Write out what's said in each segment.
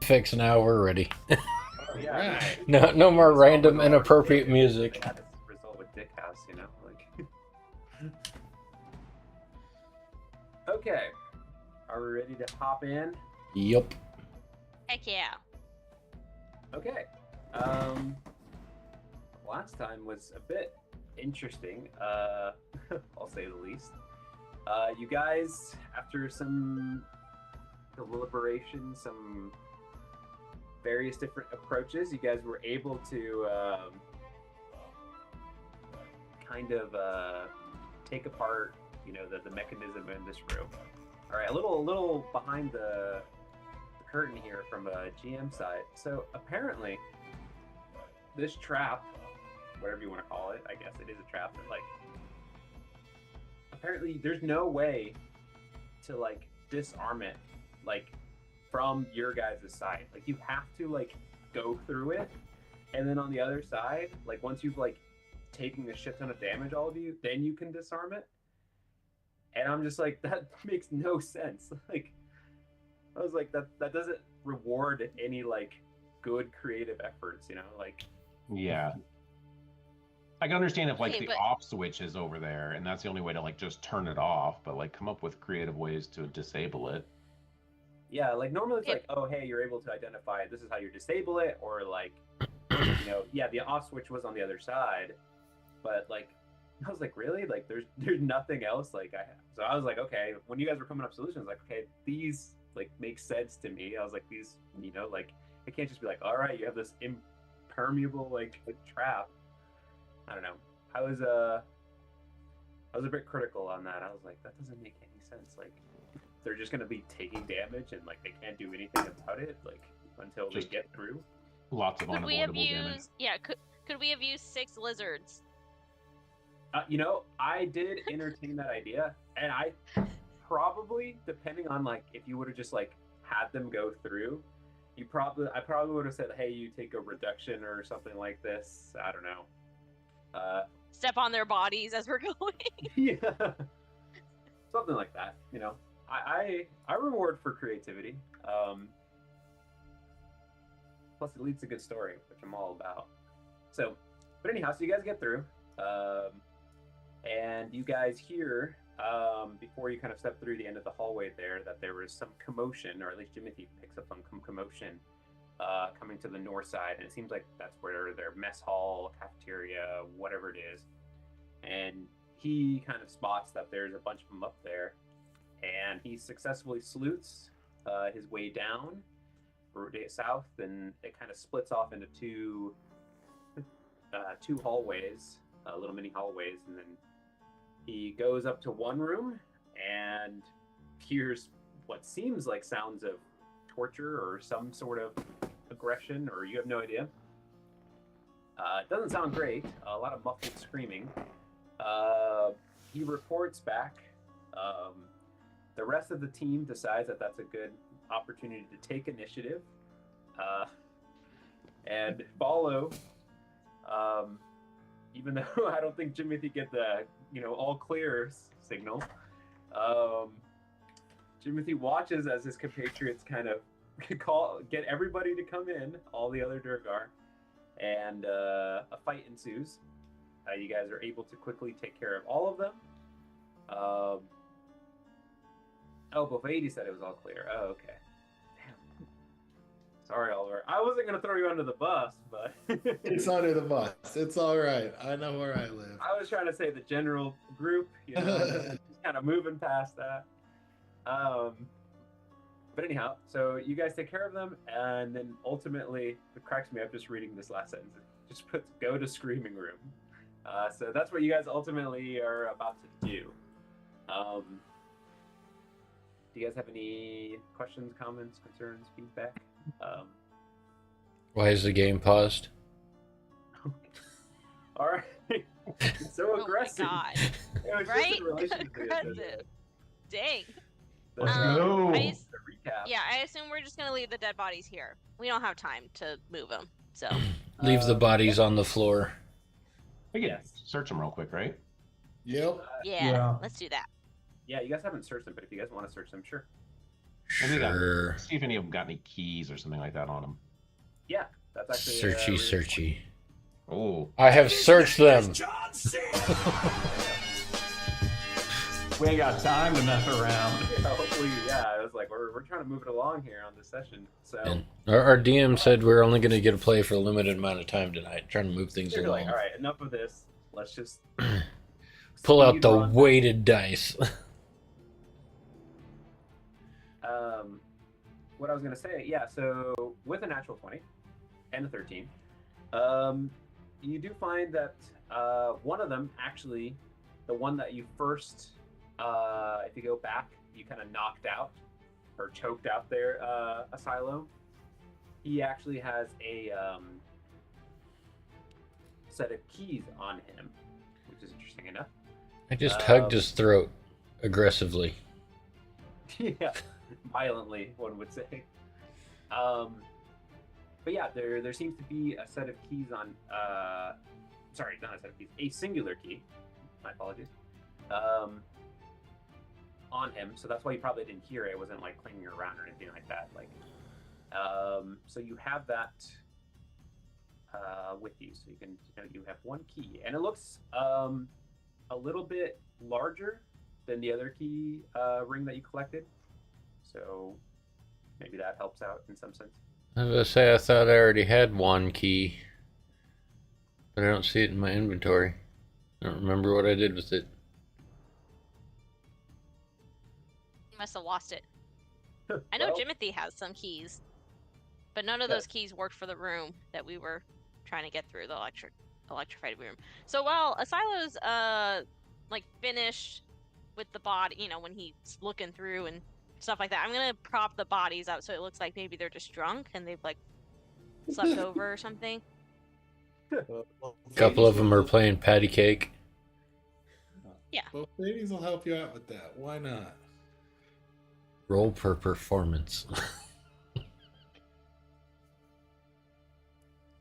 Fix now, we're ready. Oh, yeah. Right. No more random inappropriate music. They had this result with Dick House, you know? Like. Okay. Are we ready to hop in? Yup. Heck yeah. Okay. Last time was a bit interesting, I'll say the least. You guys, after some deliberation, some various different approaches, you guys were able to kind of take apart, you know, the mechanism in this room. All right, a little behind the curtain here from a GM side. So apparently, this trap, whatever you want to call it, I guess it is a trap, but like, apparently there's no way to like disarm it, like from your guys' side. Like you have to like go through it, and then on the other side, like once you've like taken a shit ton of damage, all of you, then you can disarm it. And I'm just like, that makes no sense. Like, I was like, that doesn't reward any like good creative efforts, you know? Like, Yeah. I can understand if like Okay, the but- off switch is over there and that's the only way to like just turn it off, but like come up with creative ways to disable it. yeah, like normally it's Yeah. like, oh, hey, you're able to identify this is how you disable it, or like, you know, yeah, the off switch was on the other side, but like, I was like, really? Like, there's nothing else. Like, so I was like, okay. When you guys were coming up solutions, like, okay, these like make sense to me. I was like, these, you know, like it can't just be like, all right, you have this impermeable like trap. I don't know. I was a bit critical on that. I was like, that doesn't make any sense. Like, they're just gonna be taking damage and like they can't do anything about it, like until Just- they get through. Lots of Could we have unavoidable damage. used? Yeah. Could we have used 6 lizards? You know, I did entertain that idea, and I probably, depending on like if you would have just like had them go through, I probably would have said, hey, you take a reduction or something like this. I don't know. Step on their bodies as we're going. Yeah, something like that. You know, I reward for creativity. Plus, it leads to good story, which I'm all about. So, but anyhow, so you guys get through. And you guys hear, before you kind of step through the end of the hallway there, that there was some commotion, or at least Jimothy picks up on commotion coming to the north side. And it seems like that's where their mess hall, cafeteria, whatever it is. And he kind of spots that there's a bunch of them up there. And he successfully salutes his way down, south, and it kind of splits off into two hallways, little mini hallways, and then he goes up to one room and hears what seems like sounds of torture or some sort of aggression, or you have no idea. It doesn't sound great. A lot of muffled screaming. He reports back. The rest of the team decides that that's a good opportunity to take initiative and follow. Even though I don't think Jimothy get the, you know, all clear signal, Jimothy watches as his compatriots kind of get everybody to come in, all the other Durgar, and a fight ensues. You guys are able to quickly take care of all of them. Oh, Bofady said it was all clear. Oh, okay. Damn. Sorry, Oliver. I wasn't going to throw you under the bus, but... It's under the bus. It's all right. I know where I live. I was trying to say the general group, you know, just kind of moving past that. But anyhow, so you guys take care of them, and then ultimately, it cracks me up just reading this last sentence. It just puts go to screaming room. So that's what you guys ultimately are about to do. Do you guys have any questions, comments, concerns, feedback? Why is the game paused? All right. It's so Oh aggressive. my god. It was Right? just in relation to the Aggressive. Dang. Let's Um, go. I just- the recap. Yeah, I assume we're just gonna leave the dead bodies here. We don't have time to move them. So Leave the bodies on the floor. We can Yes. search them real quick, right? Yep. yeah, Yeah. let's do that. Yeah, you guys haven't searched them, but if you guys want to search them, sure. Maybe that- Sure. See if any of them got any keys or something like that on them. Yeah, that's actually Searchy, really searchy. Oh, I have searched them. we ain't got time to mess around. Yeah, hopefully, yeah. I was like, we're trying to move it along here on this session. So And our DM said we're only going to get to play for a limited amount of time tonight, trying to move things they're along. like, all right, enough of this. Let's just Pull out speed the run. weighted dice. What I was gonna say, yeah. So with a natural 20 and a 13, you do find that one of them actually, the one that you first, if you go back, you kind of knocked out or choked out their asylum. He actually has a set of keys on him, which is interesting enough. I just hugged his throat aggressively. Yeah, violently, one would say. But yeah, there seems to be a set of keys on. Sorry, not a set of keys. A singular key. My apologies. On him, so that's why you probably didn't hear it. It wasn't like clanging around or anything like that. Like, so you have that with you, so you can, you have one key, and it looks a little bit larger than the other key ring that you collected. So maybe that helps out in some sense. I was going to say, I thought I already had one key, but I don't see it in my inventory. I don't remember what I did with it. You must have lost it. I know Well, Jimothy has some keys, but none of those keys worked for the room that we were trying to get through, the electrified room. So while Asilo's like finished with the body, when he's looking through and stuff like that, I'm gonna prop the bodies up so it looks like maybe they're just drunk and they've like slept over or something. A couple of them are playing patty cake. Well, ladies will help you out with that. Why not? Roll per performance.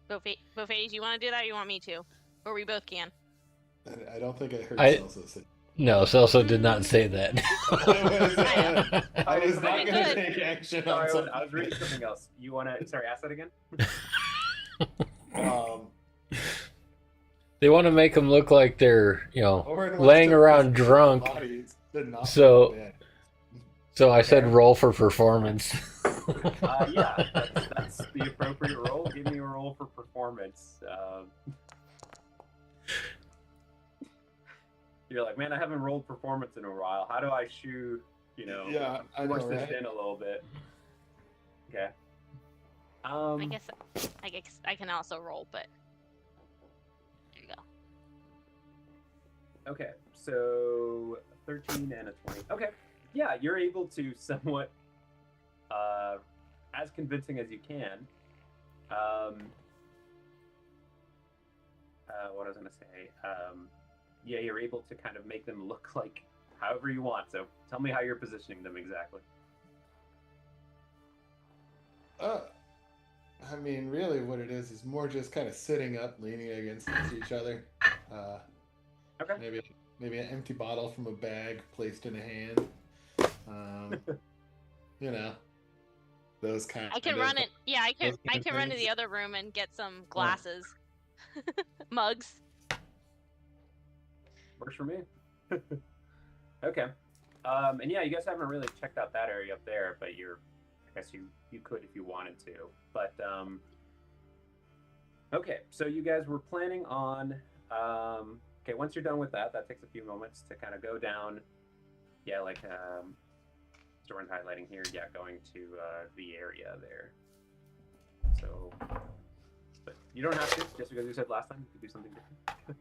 Bofades, you want to do that or you want me to? Or we both can. I don't think I heard I- Celso say. No, Celso did not say that. I was not Okay, going to good. take action on Sorry, something. I was reading something else. You want to? Sorry, ask that again. They want to make them look like they're, Orin wants laying to around piss drunk. bodies to knock So- them dead. So I said roll for performance. Yeah, that's the appropriate roll. Give me a roll for performance. You're like, man, I haven't rolled performance in a while. How do I shoot? Yeah, I know, force this right? in a little bit. Okay. I guess I can also roll, but there you go. Okay, so 13 and a 20. Okay, yeah, you're able to somewhat, as convincing as you can. What I was gonna say. Yeah, you're able to kind of make them look like however you want. So tell me how you're positioning them exactly. I mean, really, what it is more just kind of sitting up, leaning against each other. Okay. Maybe an empty bottle from a bag placed in a hand. Those kind. I can run it. Yeah, I those kind of can run to things. the other room and get some glasses, mugs. Works for me. Okay. And yeah, you guys haven't really checked out that area up there, but I guess you could if you wanted to. But okay, so you guys were planning on okay, once you're done with that takes a few moments to kind of go down. Yeah, like Zoran's highlighting here, yeah, going to the area there. So but you don't have to, just because you said last time you could do something different.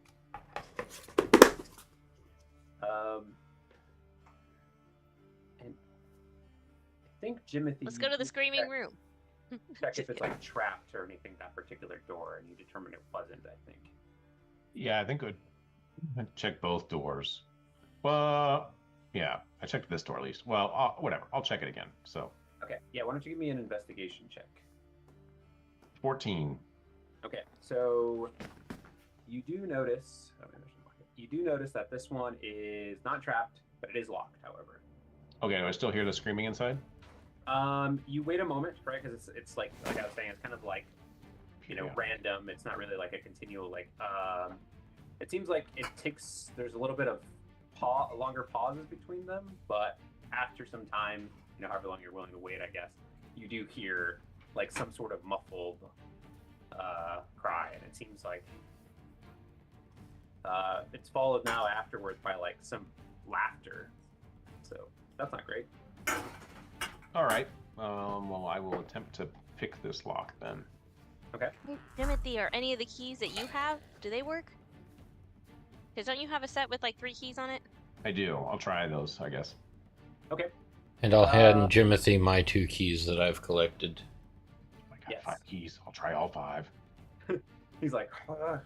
And I think Jimothy. Let's go to the screaming room. Check if it's like trapped or anything, that particular door, and you determined it wasn't, I think. Yeah, I think I'd check both doors. Well, yeah, I checked this door at least. Well, whatever. I'll check it again. So Okay, yeah, why don't you give me an investigation check? 14. Okay, so you do notice that this one is not trapped, but it is locked, however. Okay, do I still hear the screaming inside? You wait a moment, right? Because it's like I was saying, it's kind of like Yeah. random. It's not really like a continual like. It seems like it takes. There's a little bit of longer pauses between them, but after some time, however long you're willing to wait, I guess you do hear like some sort of muffled cry, and it seems like it's followed now afterwards by like some laughter. So that's not great. All right. Well, I will attempt to pick this lock then. Okay. Hey, Timothy, are any of the keys that you have, do they work? Because don't you have a set with like 3 keys on it? I do. I'll try those, I guess. Okay. And I'll hand Jimothy my 2 keys that I've collected. I got Yes. 5 keys. I'll try all 5. He's like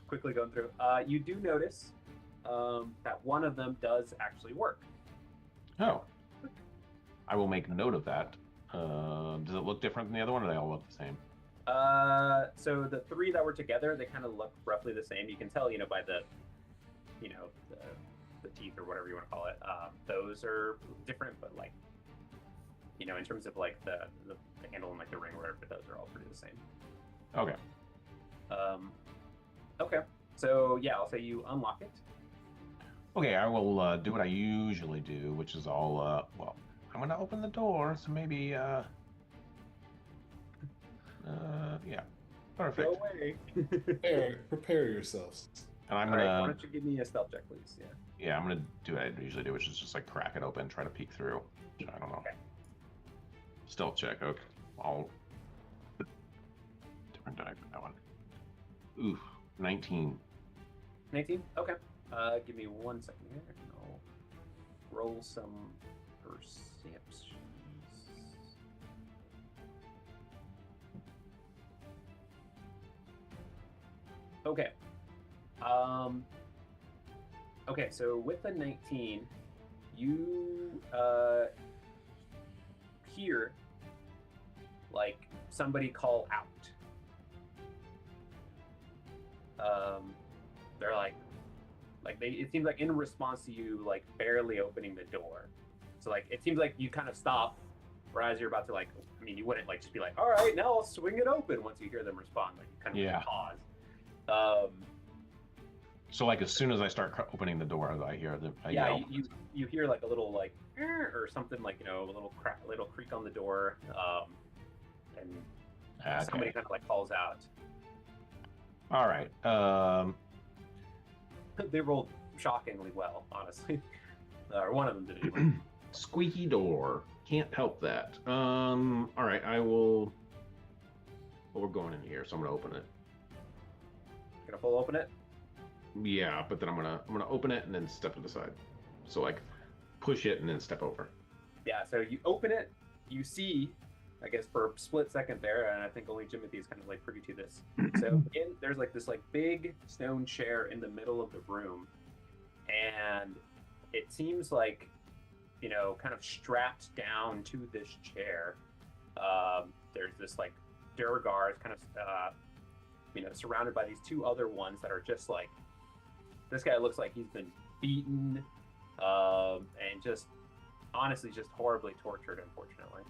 quickly going through. You do notice that one of them does actually work. Oh. I will make note of that. Does it look different than the other one, or they all look the same? So the 3 that were together, they kind of look roughly the same. You can tell, by the teeth or whatever you want to call it. Those are different, but like, in terms of like the handle and like the ring or whatever, those are all pretty the same. Okay. Okay. So yeah, I'll say you unlock it. Okay, I will do what I usually do, which is I'll, well, I'm going to open the door, so maybe, yeah. Perfect. Go away. Prepare yourselves. And I'm All going right, why to, don't you give me a stealth check, please? Yeah. yeah, I'm going to do what I usually do, which is just like crack it open, try to peek through. I don't know. Okay. Stealth check, okay. I'll, different die for that one. Ooh, 19. 19? Okay. Give me 1 second here, and I'll roll some perceptions. Okay. Okay, so with the 19, you hear like somebody call out. They're like it seems like in response to you like barely opening the door. So like it seems like you kind of stop, or as you're about to like, I mean, you wouldn't like just be like, all right, now I'll swing it open once you hear them respond. Like you kind of Yeah. pause. So like as soon as I start opening the door, I hear the Yeah, yell. you hear like a little like or something like a little creak on the door, and somebody Okay. kind of like calls out. All right. They rolled shockingly well, honestly. Or one of them did anyway. Squeaky door. Can't help that. All right. I will. Well, we're going in here, so I'm gonna open it. Gonna full open it. Yeah, but then I'm gonna open it and then step to the side. So like push it and then step over. Yeah, so you open it, you see, I guess for a split second there, and I think only Jimothy is kind of like privy to this. So there's like this like big stone chair in the middle of the room, and it seems like, kind of strapped down to this chair. There's this like Durgar is kind of surrounded by these 2 other ones that are just like, this guy looks like he's been beaten, and just honestly just horribly tortured, unfortunately.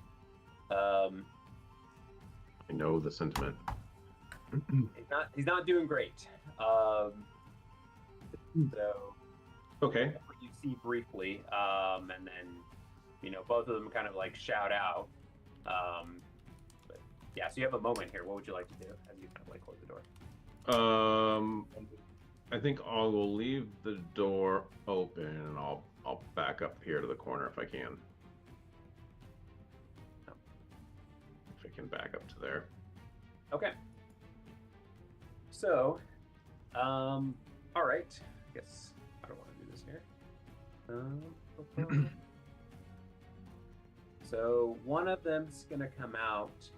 I know the sentiment. He's not doing great. So Okay. you see briefly, and then both of them kind of like shout out. But yeah, so you have a moment here. What would you like to do as you kind of like close the door? I think I will leave the door open and I'll back up here to the corner if I can. If I can back up to there. Okay. So, all right. I guess I don't want to do this here. So one of them's gonna come out,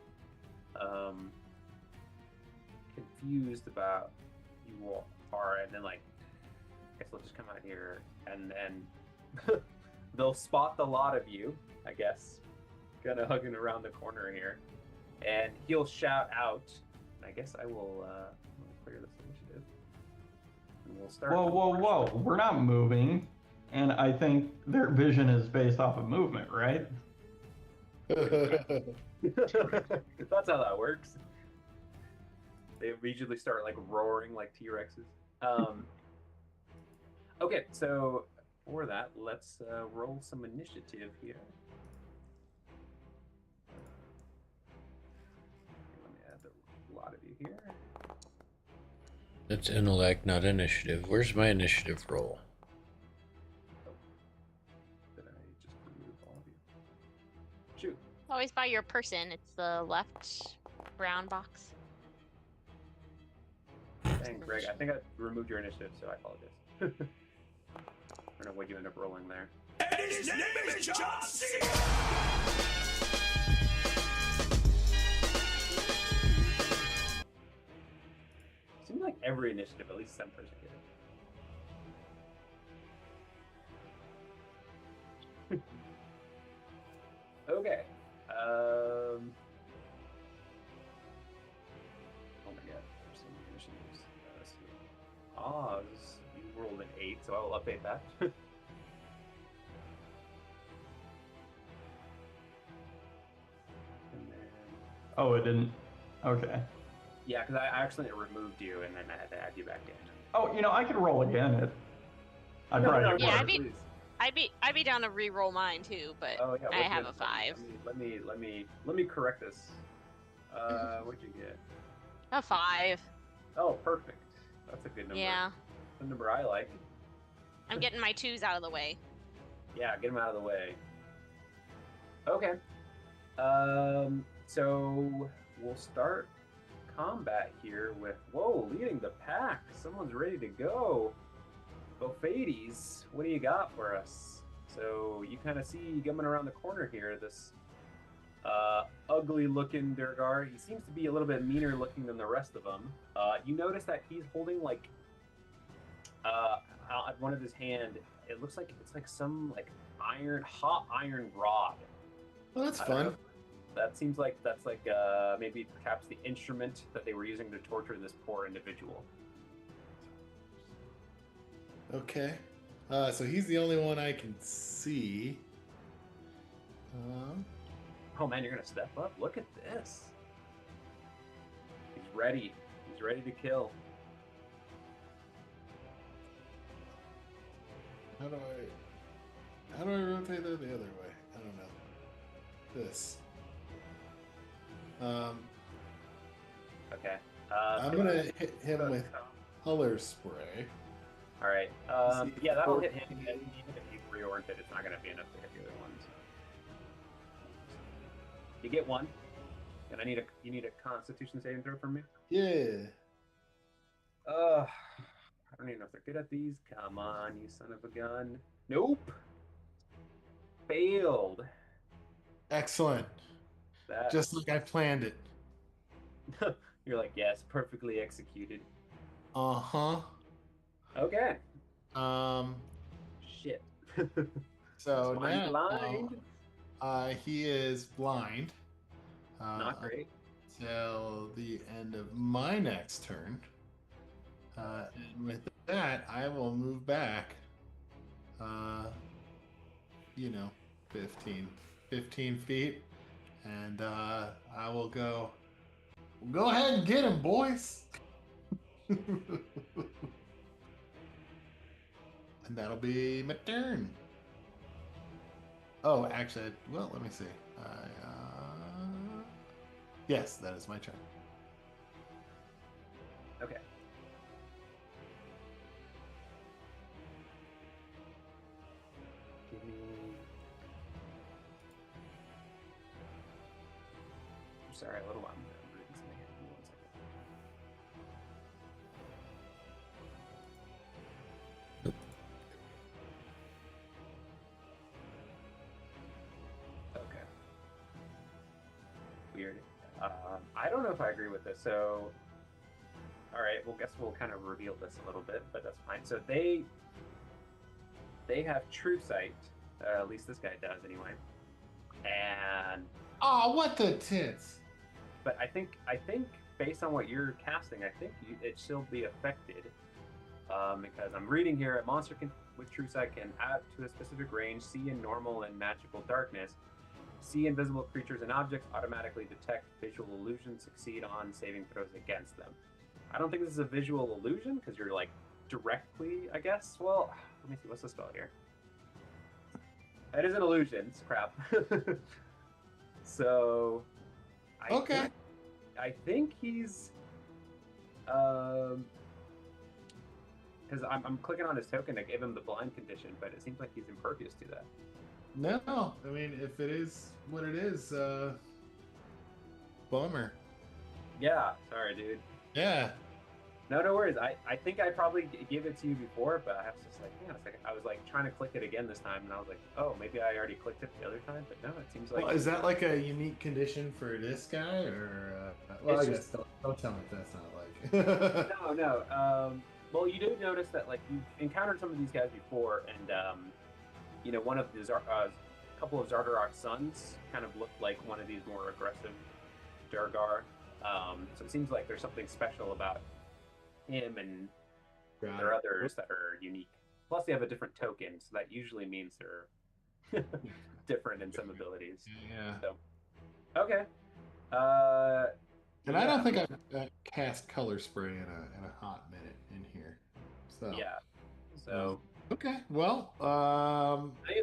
confused about you all are, and then like, I guess they'll just come out here, and then they'll spot the lot of you, I guess, kind of hugging around the corner here, and he'll shout out. I guess I will clear this initiative. And we'll start. Whoa. We're not moving. And I think their vision is based off of movement, right? That's how that works. They immediately start like roaring like T-Rexes. Okay, so for that, let's roll some initiative here. Let me add a lot of you here. It's intellect, not initiative. Where's my initiative roll? Did I just remove all of you? Shoot. Always by your person. It's the left brown box. Dang, Greg, I think I removed your initiative, so I apologize. I don't know what you end up rolling there. And his name is John C. Seems like every initiative, at least some person get it. Okay. Oh my god, there's so many initiatives. Let's see. Oz, you rolled an 8, so I will update that. And then, Oh, it didn't. Okay. yeah, because I accidentally removed you, and then I had to add you back in. Oh, I could roll again. I'd probably Yeah, work. please. I'd be down to re-roll mine too, but Oh yeah, I what'd have you- a 5. Let me correct this. What'd you get? A 5. Oh, perfect. That's a good number. Yeah. The number I like. I'm getting my 2s out of the way. Yeah, get them out of the way. Okay. So we'll start combat here with leading the pack. Someone's ready to go. Bofades, what do you got for us? So you kind of see coming around the corner here this ugly looking Durgar. He seems to be a little bit meaner looking than the rest of them. You notice that he's holding like at one of his hand, it looks like it's like some like hot iron rod. Well, that's I don't know. fun. That seems like that's like maybe perhaps the instrument that they were using to torture this poor individual. Okay. So he's the only one I can see. Oh man, you're gonna step up. Look at this. He's ready. He's ready to kill. How do I rotate that the other way? I don't know. This. Okay. I'm gonna hit him with color spray. All right. See, Yeah, that'll or- hit him. Even if you reorient it, it's not gonna be enough to hit the other ones. You get one, and you need a Constitution saving throw from me. Yeah. I don't even know if they're good at these. Come on, you son of a gun. Nope. Failed. Excellent. That Just like I planned it. you're like, yes, perfectly executed. Uh-huh. Okay. Shit. So Mine's now blind. he is blind. Not great. Till the end of my next turn. And with that, I will move back. 15 feet, and I will go. Go ahead and get him, boys. And that'll be my turn. Oh, actually, well, let me see. Yes, that is my turn. Okay. Give me. I'm sorry, a little while. I'm reading something here. Give me 1 second. Okay. Weird. I don't know if I agree with this. So, all right. Well, guess we'll kind of reveal this a little bit, but that's fine. So they have true sight. At least this guy does, anyway. And Oh, what the tits? but I think based on what you're casting, I think it still be affected. Because I'm reading here, a monster with true sight can add to a specific range, see in normal and magical darkness. See invisible creatures and objects, automatically detect visual illusions, succeed on saving throws against them. I don't think this is a visual illusion because you're like directly, I guess. Well, let me see. What's the spell here? It is an illusion. It's crap. So, Okay. I think he's, because I'm clicking on his token to give him the blind condition, but it seems like he's impervious to that. No, I mean, if it is what it is, bummer. Yeah, sorry, dude. Yeah. No worries. I think I probably gave it to you before, but I was just like, hang on a second. I was like trying to click it again this time, and I was like, oh, maybe I already clicked it the other time, but no, it seems like. Well, is that like a unique condition for this guy, or? Well, It's I guess don't tell me if that's not like. No. Well, you do notice that like you've encountered some of these guys before, and you know, one of the couple of Zardarok's sons kind of looked like one of these more aggressive Durgar. So it seems like there's something special about him, and there are others that are unique. Plus, they have a different token, so that usually means they're different in some abilities. Yeah. So, okay. And I don't think I've cast color spray in a hot minute in here. So Yeah. So. Okay. Well, Now you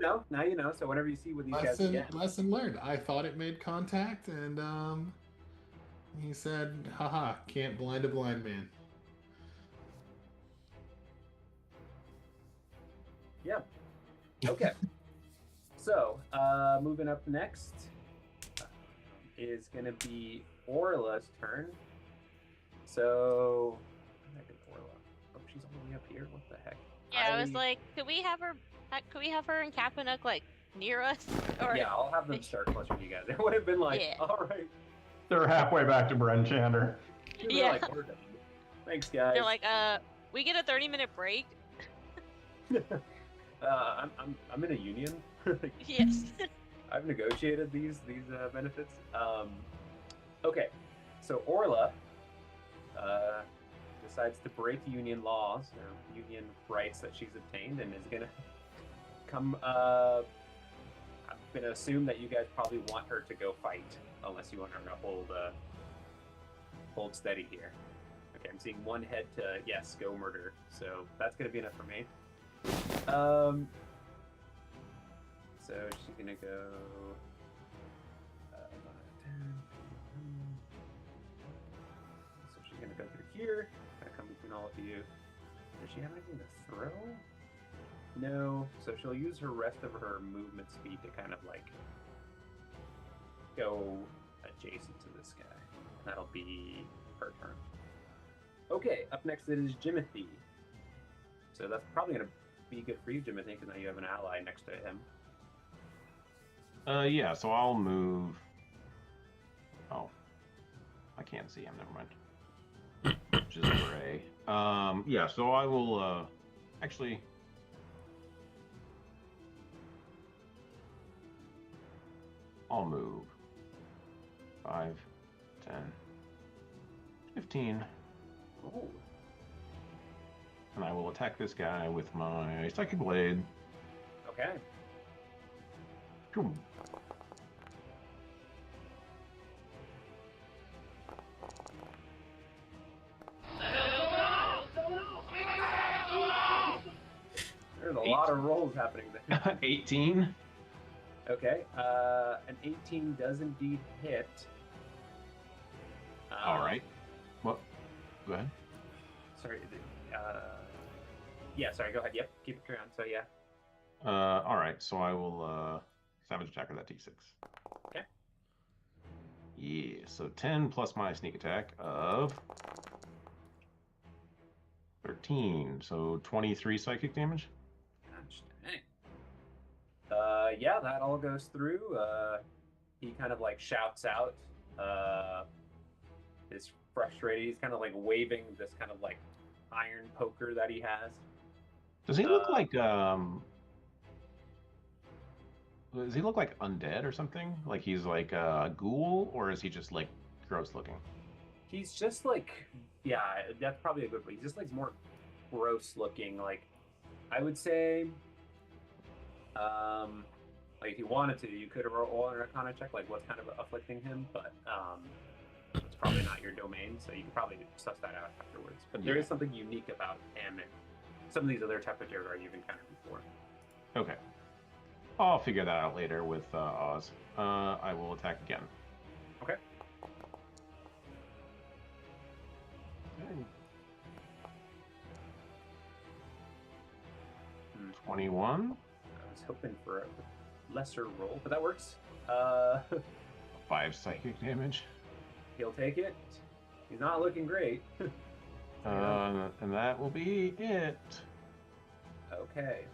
know. So whenever you see what these guys again. lesson learned. I thought it made contact, and he said, "Haha, can't blind a blind man." Yeah. Okay. So, moving up next is going to be Orla's turn. So, I'm not gonna Orla. Oh, she's all the way up here. What the heck? Yeah, I was like, could we have her and Kapanuk like near us? Or Yeah, I'll have them start clustering you guys. It would have been like, Yeah. all right. They're halfway back to Bren Chander. They're Yeah. like, we're done. Thanks, guys. they're like, we get a 30-minute break. I'm in a union. Yes. I've negotiated these benefits. Okay, so Orla decides to break union laws or union rights that she's obtained, and is gonna come. I'm gonna assume that you guys probably want her to go fight, unless you want her to hold steady here. Okay, I'm seeing one head to yes, go murder. So that's gonna be enough for me. So she's gonna go. 10. So she's gonna go through here, kind of come between all of you. Does she have anything to throw? No. So she'll use her rest of her movement speed to kind of like go adjacent to this guy. That'll be her turn. Okay, up next it is Jimothy. So that's probably gonna be good for you, Jimothy, because now you have an ally next to him. Yeah, so I'll move. Oh, I can't see him. Never mind. Just gray. Yeah, so I will actually. I'll move 5, 10, 15. Oh. And I will attack this guy with my Psychic Blade. Okay. Boom. There's a lot of rolls happening there. 18. Okay. An 18 does indeed hit. All right. Well, go ahead. Sorry. Yeah. Sorry. Go ahead. Yep. Keep it around. So yeah. All right. So I will savage attack with that D6. Okay. Yeah. So 10 plus my sneak attack of 13. So 23 psychic damage. Gosh dang. Yeah, that all goes through. He kind of like shouts out. Is frustrated. He's kind of like waving this kind of like iron poker that he has. Does he look like Does he look like undead or something? Like he's like a ghoul, or is he just like gross looking? He's just like, yeah, that's probably a good way. He's just like more gross looking. Like, I would say, Like if you wanted to, you could roll an Arcana check, like what's kind of afflicting him, but it's probably not your domain, so you can probably suss that out afterwards. But there is something unique about him and some of these other type of terror you've encountered before. Okay. I'll figure that out later with Oz. I will attack again. Okay. Okay. 21. I was hoping for a lesser roll, but that works. 5 psychic damage. He'll take it. He's not looking great. And that will be it. Okay.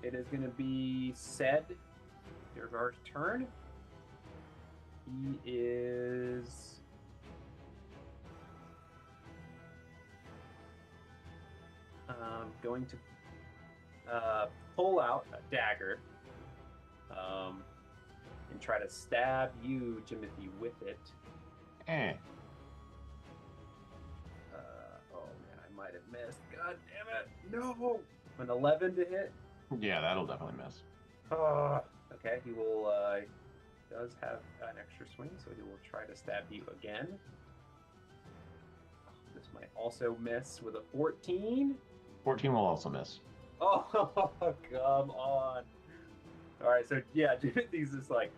It is going to be said. There's our turn. He is going to pull out a dagger and try to stab you, Jimothy, with it. Eh. Oh man, I might have missed. God damn it! No, an 11 to hit. Yeah, that'll definitely miss. Okay, he will. Does have an extra swing, so he will try to stab you again. This might also miss with a 14. 14 will also miss. Oh, come on! All right, so yeah, Timothy's just like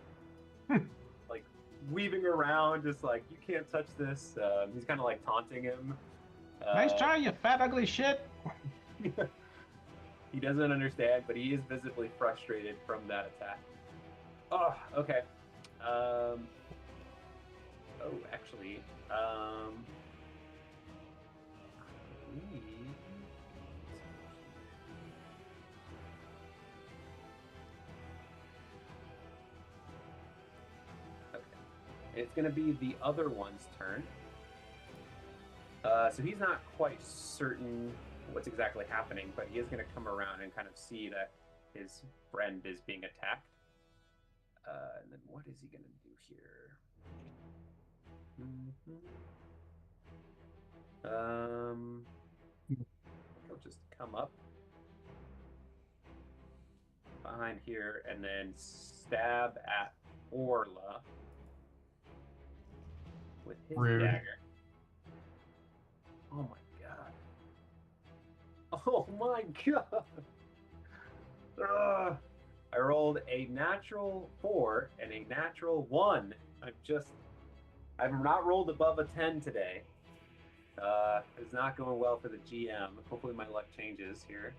weaving around, just like you can't touch this. He's kind of like taunting him. Nice try, you fat ugly shit. He doesn't understand, but he is visibly frustrated from that attack. Oh, okay. Actually, okay. It's going to be the other one's turn. So he's not quite certain what's exactly happening, but he is going to come around and kind of see that his friend is being attacked. And then what is he going to do here? He'll just come up behind here and then stab at Orla with his dagger. Oh my god. Oh my god. I rolled a natural 4 and a natural 1. I've not rolled above a 10 today. It's not going well for the GM. Hopefully my luck changes here.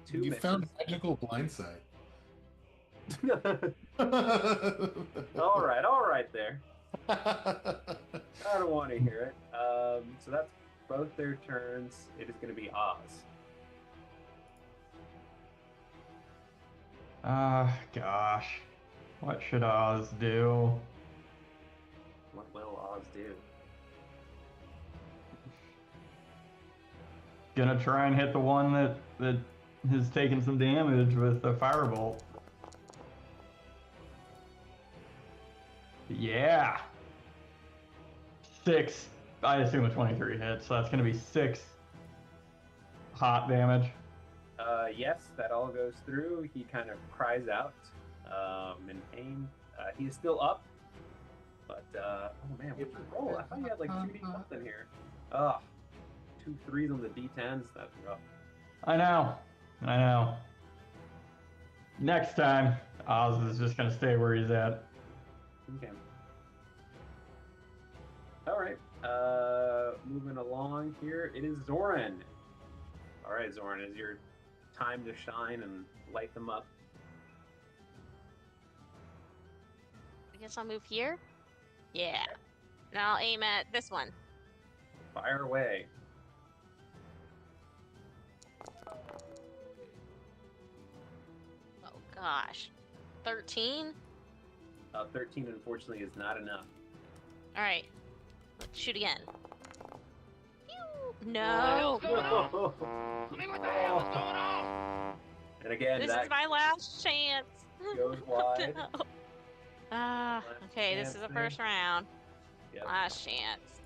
Two You misses. found magical blindside. all right there. I don't want to hear it. So that's both their turns. It is going to be Oz. Gosh. What should Oz do? What will Oz do? Gonna try and hit the one that has taken some damage with the firebolt. Yeah. 6. I assume a 23 hits, so that's gonna be 6 hot damage. Yes, that all goes through. He kind of cries out in pain. He is still up, but oh man, what'd you roll? I thought you had like 2d something here. 2 3s on the d10s. That's rough. I know. Next time, Oz is just gonna stay where he's at. Okay. All right. Moving along here, it is Zoran. All right, Zoran, is your time to shine and light them up. I guess I'll move here. Yeah. And I'll aim at this one. Fire away. Oh gosh. 13? 13, unfortunately, is not enough. Alright. Let's shoot again. Pew! No! And again, This that is my last chance. goes wide. No. Okay, this is the first round. Yep. Last chance.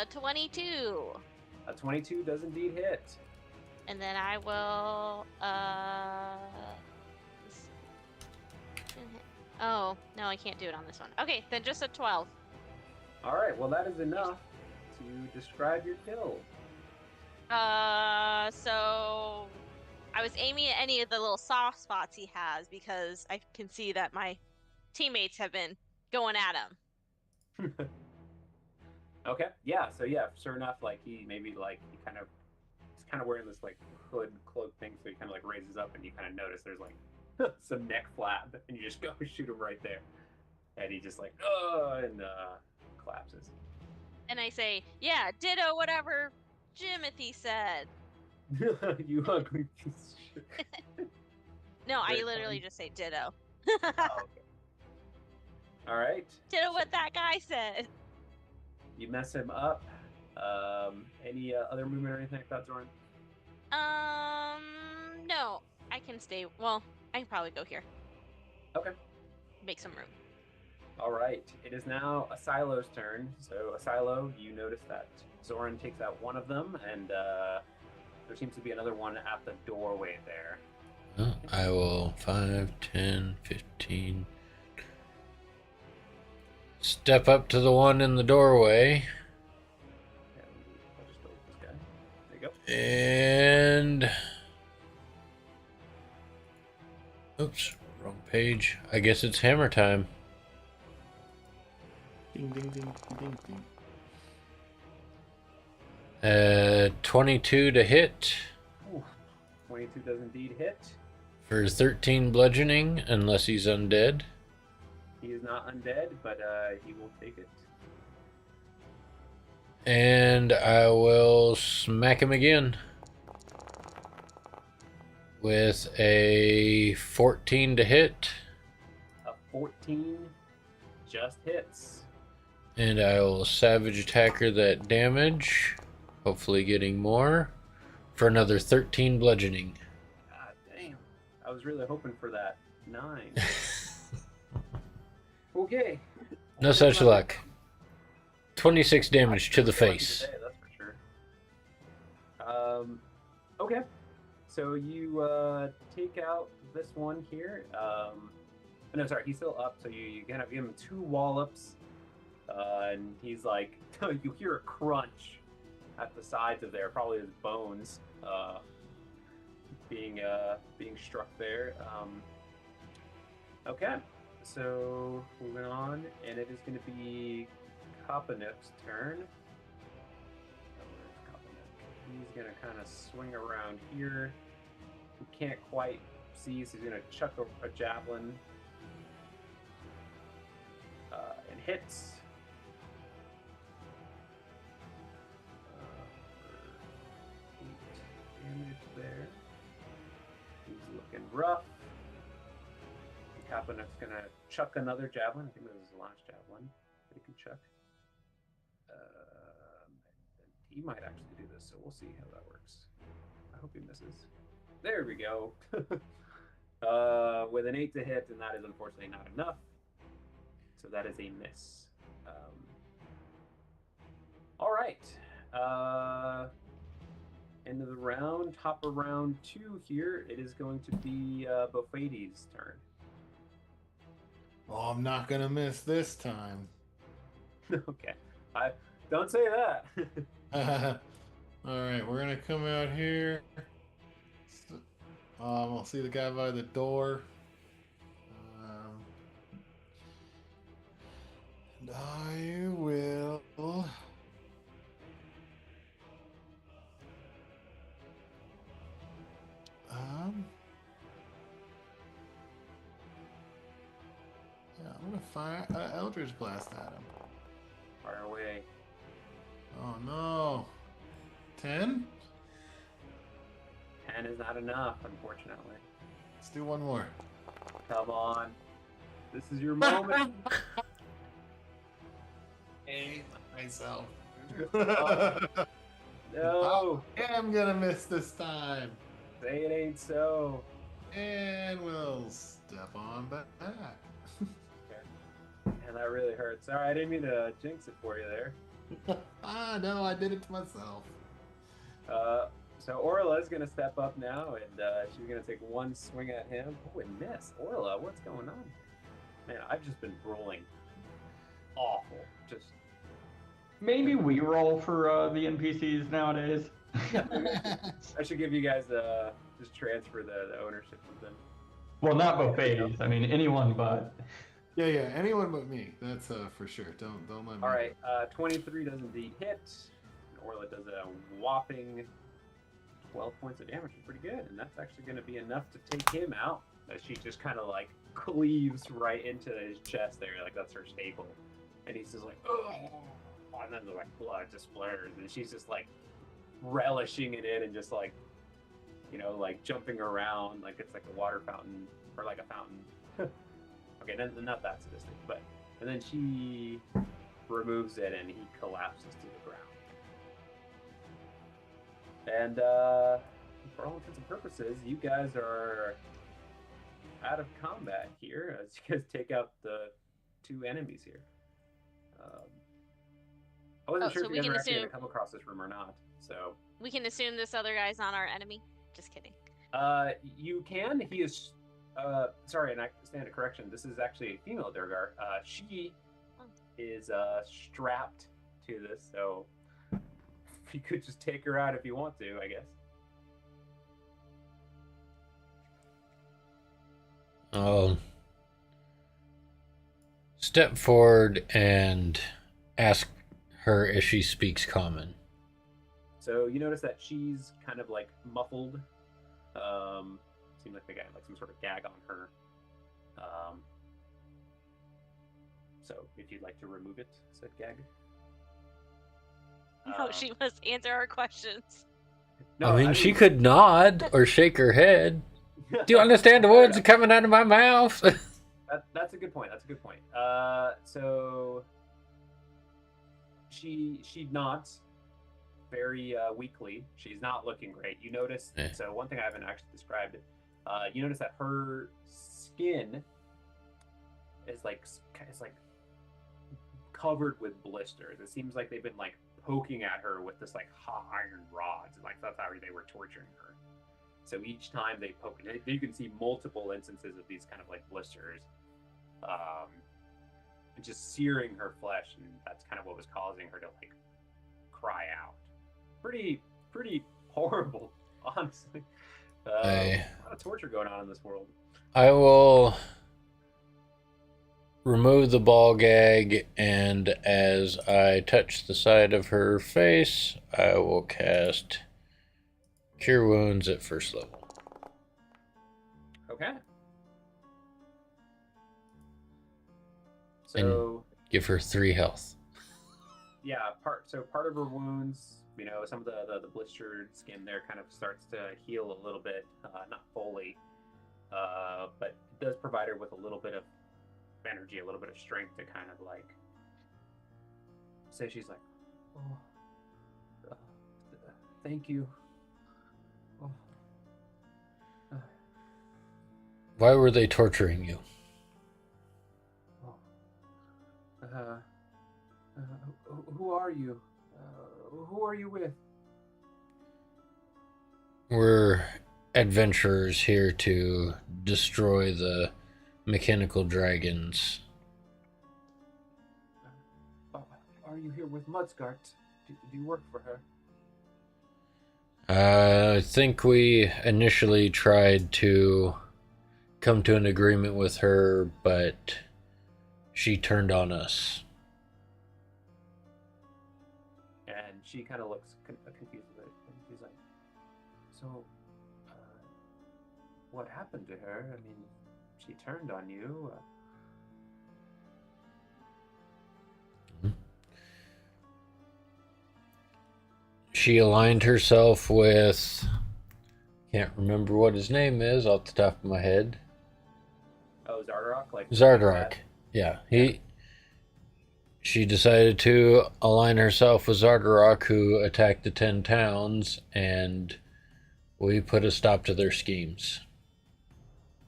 22. A 22 does indeed hit. And then I will oh, no, I can't do it on this one. Okay, then just a 12. All right, well that is enough to describe your kill. So I was aiming at any of the little soft spots he has because I can see that my teammates have been going at him. Okay, yeah, so yeah, sure enough, like he he's kind of wearing this like hood cloak thing, so he kind of like raises up and you kind of notice there's like some neck flap, and you just go shoot him right there, and he just like and collapses. And I say, yeah, ditto whatever Jimothy said. You ugly piece of shit. No, I Very literally funny. just say ditto. Oh, okay. All right, Ditto what that guy said. you mess him up. Any other movement or anything like that, Zoran? No, I can stay. Well, I can probably go here. Okay. Make some room. All right, it is now Asilo's turn. So Asilo, you notice that Zoran takes out one of them, and there seems to be another one at the doorway there. Oh, I will 5, 10, 15. Step up to the one in the doorway. And I'll just go with this guy. There you go. And oops, wrong page. I guess it's hammer time. Ding, ding, ding, ding, ding. 22 to hit Ooh, 22 does indeed hit. for 13 bludgeoning, unless he's undead. He is not undead, but he will take it. And I will smack him again with a 14 to hit. A 14 just hits. And I will savage attacker that damage, hopefully getting more, for another 13 bludgeoning. God damn. I was really hoping for that 9. Okay. No such luck. 26 damage to the face. Today, that's for sure. Okay. So you take out this one here. No, sorry, he's still up. So you kind of give him 2 wallops, and he's like, you hear a crunch at the sides of there, probably his bones being struck there. Okay. So moving on, and it is going to be Kopanuk's turn. Where's Kopanuk? He's going to kind of swing around here. He can't quite see, so he's going to chuck a javelin and hits. For 8 damage there. He's looking rough. Kapanuk's gonna chuck another javelin. I think this is his last javelin that he can chuck. He might actually do this, so we'll see how that works. I hope he misses. There we go. With an 8 to hit, and that is unfortunately not enough. So that is a miss. All right. End of the round, top of round 2 here. It is going to be Bofadi's turn. Oh, I'm not gonna miss this time. Okay. I don't say that. All right, we're gonna come out here. I'll see the guy by the door. And I will. Yeah, I'm gonna fire Eldritch Blast at him. Fire away. Oh no. 10? 10 is not enough, unfortunately. Let's do one more. Come on. This is your moment. Hey, myself. No. I am gonna miss this time. Say it ain't so. And we'll step on back. And that really hurts. Sorry, I didn't mean to jinx it for you there. No, I did it to myself. So Orla's gonna step up now, and she's gonna take one swing at him. Oh, and miss. Orla, what's going on? Man, I've just been rolling awful. Just Maybe we roll for the NPCs nowadays. yeah, maybe I should give you guys just transfer the ownership of them. Well, not buffets. I mean, anyone but. Yeah, anyone but me. That's for sure. Don't let me. All right, 23 does indeed hit. And Orla does a whopping 12 points of damage. Pretty good, and that's actually going to be enough to take him out. As she just kind of like cleaves right into his chest there, like that's her staple. And he's just like, oh, and then the like blood just splatters, and she's just like relishing it in and just like, you know, like jumping around like it's like a water fountain or like a fountain. Okay, not that sadistic, but and then she removes it and he collapses to the ground. And for all intents and purposes, you guys are out of combat here as you guys take out the two enemies here. I wasn't sure so if we you guys can were actually assume- going to come across this room or not. So We can assume this other guy's not our enemy. Just kidding. you can. He is. Sorry, and I stand a correction. This is actually a female Durgar. She is strapped to this, so you could just take her out if you want to, I guess. I'll step forward and ask her if she speaks common. So you notice that she's kind of like muffled. Seemed like they got like some sort of gag on her. So if you'd like to remove it, said gag. No, she must answer our questions. I mean, she could nod or shake her head. Do you understand the words coming out of my mouth? That's a good point. That's a good point. So she nods very weakly. She's not looking great. You notice. Yeah. So one thing I haven't actually described. You notice that her skin is like covered with blisters. It seems like they've been like poking at her with this like hot iron rods, and like that's how they were torturing her. So each time they poke, you can see multiple instances of these kind of like blisters, just searing her flesh, and that's kind of what was causing her to like cry out. Pretty horrible, honestly. A lot of torture going on in this world. I will remove the ball gag, and as I touch the side of her face, I will cast Cure Wounds at first level. Okay. So give her 3 health. yeah, part of her wounds, you know, some of the blistered skin there kind of starts to heal a little bit, not fully, but it does provide her with a little bit of energy, a little bit of strength to kind of like say she's like, oh, thank you. Oh. Why were they torturing you? Who are you? Who are you with? We're adventurers here to destroy the mechanical dragons. Are you here with Mudskart? Do you work for her? I think we initially tried to come to an agreement with her, but she turned on us. And she kind of looks confused a bit, and she's like, so, what happened to her? I mean, she turned on you. She aligned herself with... Can't remember what his name is off the top of my head. Oh, Zardarok? Like Zardarok. Yeah, she decided to align herself with Zardarok, who attacked the 10 towns, and we put a stop to their schemes.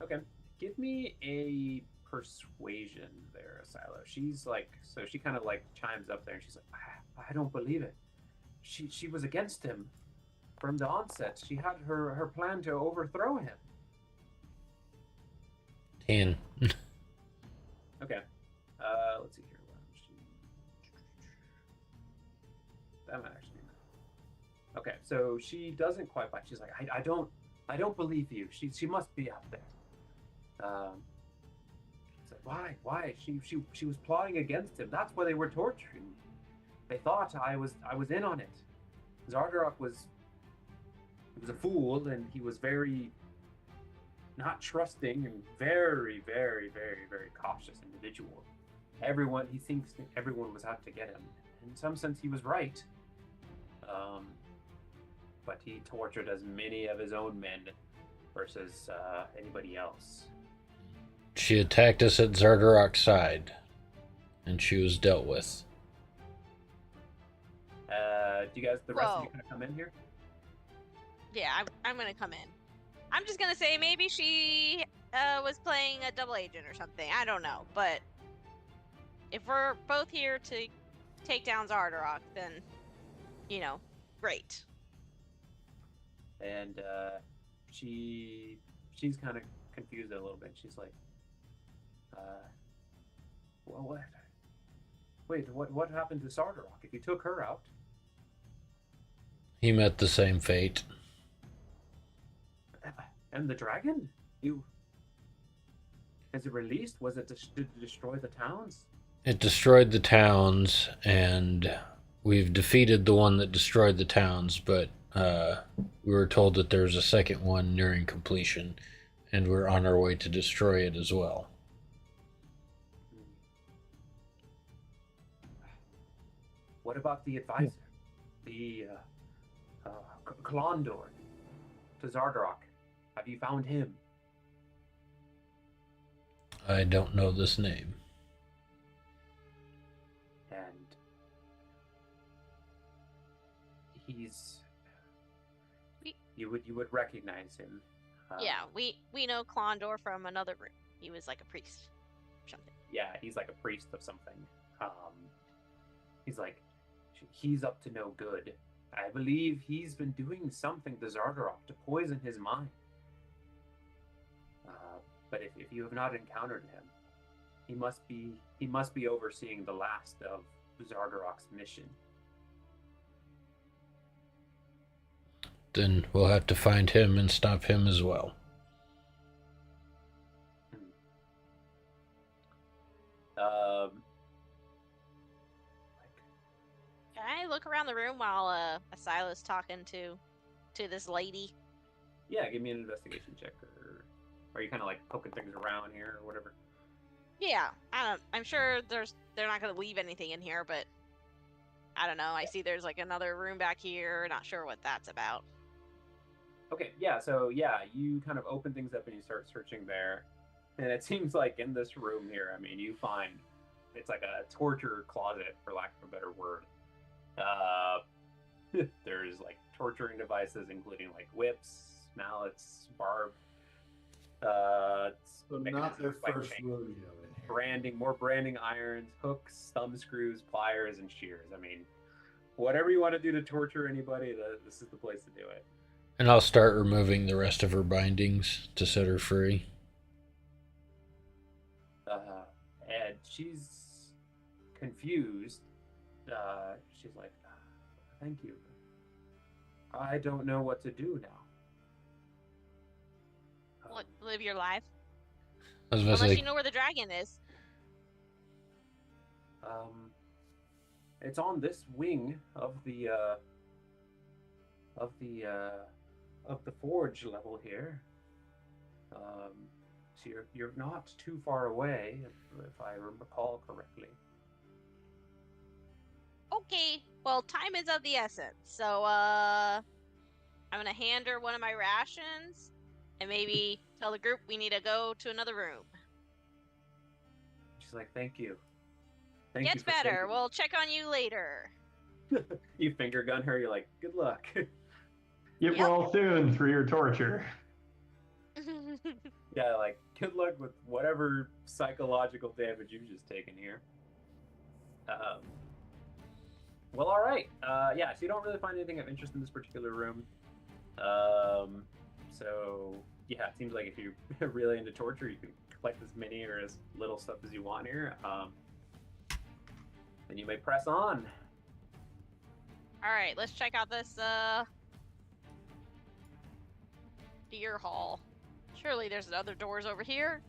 Okay. Give me a persuasion there, Silo. She's like, so she kind of like chimes up there and she's like, I don't believe it. She was against him. from the onset. She had her plan to overthrow him. 10. Okay. Let's see here. That might actually. Okay, so she doesn't quite bite. She's like, I don't believe you. She must be out there. It's like, why? She was plotting against him. That's why they were torturing me. They thought I was in on it. Zardarok was a fool, and he was very not trusting and very, very, very, very cautious individual. He thinks that everyone was out to get him. In some sense, he was right. But he tortured as many of his own men versus anybody else. She attacked us at Zardarok's side, and she was dealt with. Do you guys, the rest of you, Whoa. kind of come in here? Yeah, I'm gonna come in. I'm just gonna say maybe she was playing a double agent or something. I don't know, but if we're both here to take down Zardarok, then great. And she's kind of confused a little bit. She's like, well, what? Wait, what happened to Zardarok? If you took her out, He met the same fate. and the dragon, is it released? Was it to destroy the towns? It destroyed the towns, and we've defeated the one that destroyed the towns, but we were told that there's a second one nearing completion, and we're on our way to destroy it as well. What about the advisor, the Klondor to Zardarok? Have you found him? I don't know this name. And you would recognize him. Yeah, we know Klondor from another room. He was like a priest or something. Yeah, he's like a priest of something. He's like, he's up to no good. I believe he's been doing something to Zardarok to poison his mind. But if you have not encountered him, he must be overseeing the last of Zardarok's mission. Then we'll have to find him and stop him as well. Can I look around the room while Asila's talking to this lady? Yeah, give me an investigation check, or are you kind of like poking things around here or whatever? Yeah, I'm sure they're not gonna leave anything in here, but I don't know. I see there's like another room back here. Not sure what that's about. Okay, yeah, so yeah, you kind of open things up and you start searching there. And it seems like in this room here, I mean, you find it's like a torture closet, for lack of a better word. There's like torturing devices, including like whips, mallets, barb. So not their first rodeo in here. More branding irons, hooks, thumb screws, pliers, and shears. I mean, whatever you want to do to torture anybody, this is the place to do it. And I'll start removing the rest of her bindings to set her free. And she's confused. She's like, thank you. I don't know what to do now. Live your life. I was about to Unless say, you know where the dragon is. It's on this wing of the forge level here. So you're not too far away, if I recall correctly. Okay, well, time is of the essence, so I'm gonna hand her one of my rations, and maybe tell the group we need to go to another room. She's like, thank you. Gets better. We'll check on you later. You finger gun her. You're like, good luck. Get well soon through your torture. Yeah, like, good luck with whatever psychological damage you've just taken here. Well, all right. Yeah, so you don't really find anything of interest in this particular room. So yeah, it seems like if you're really into torture, you can collect as many or as little stuff as you want here. And you may press on. All right, let's check out this beer hall. Surely there's other doors over here.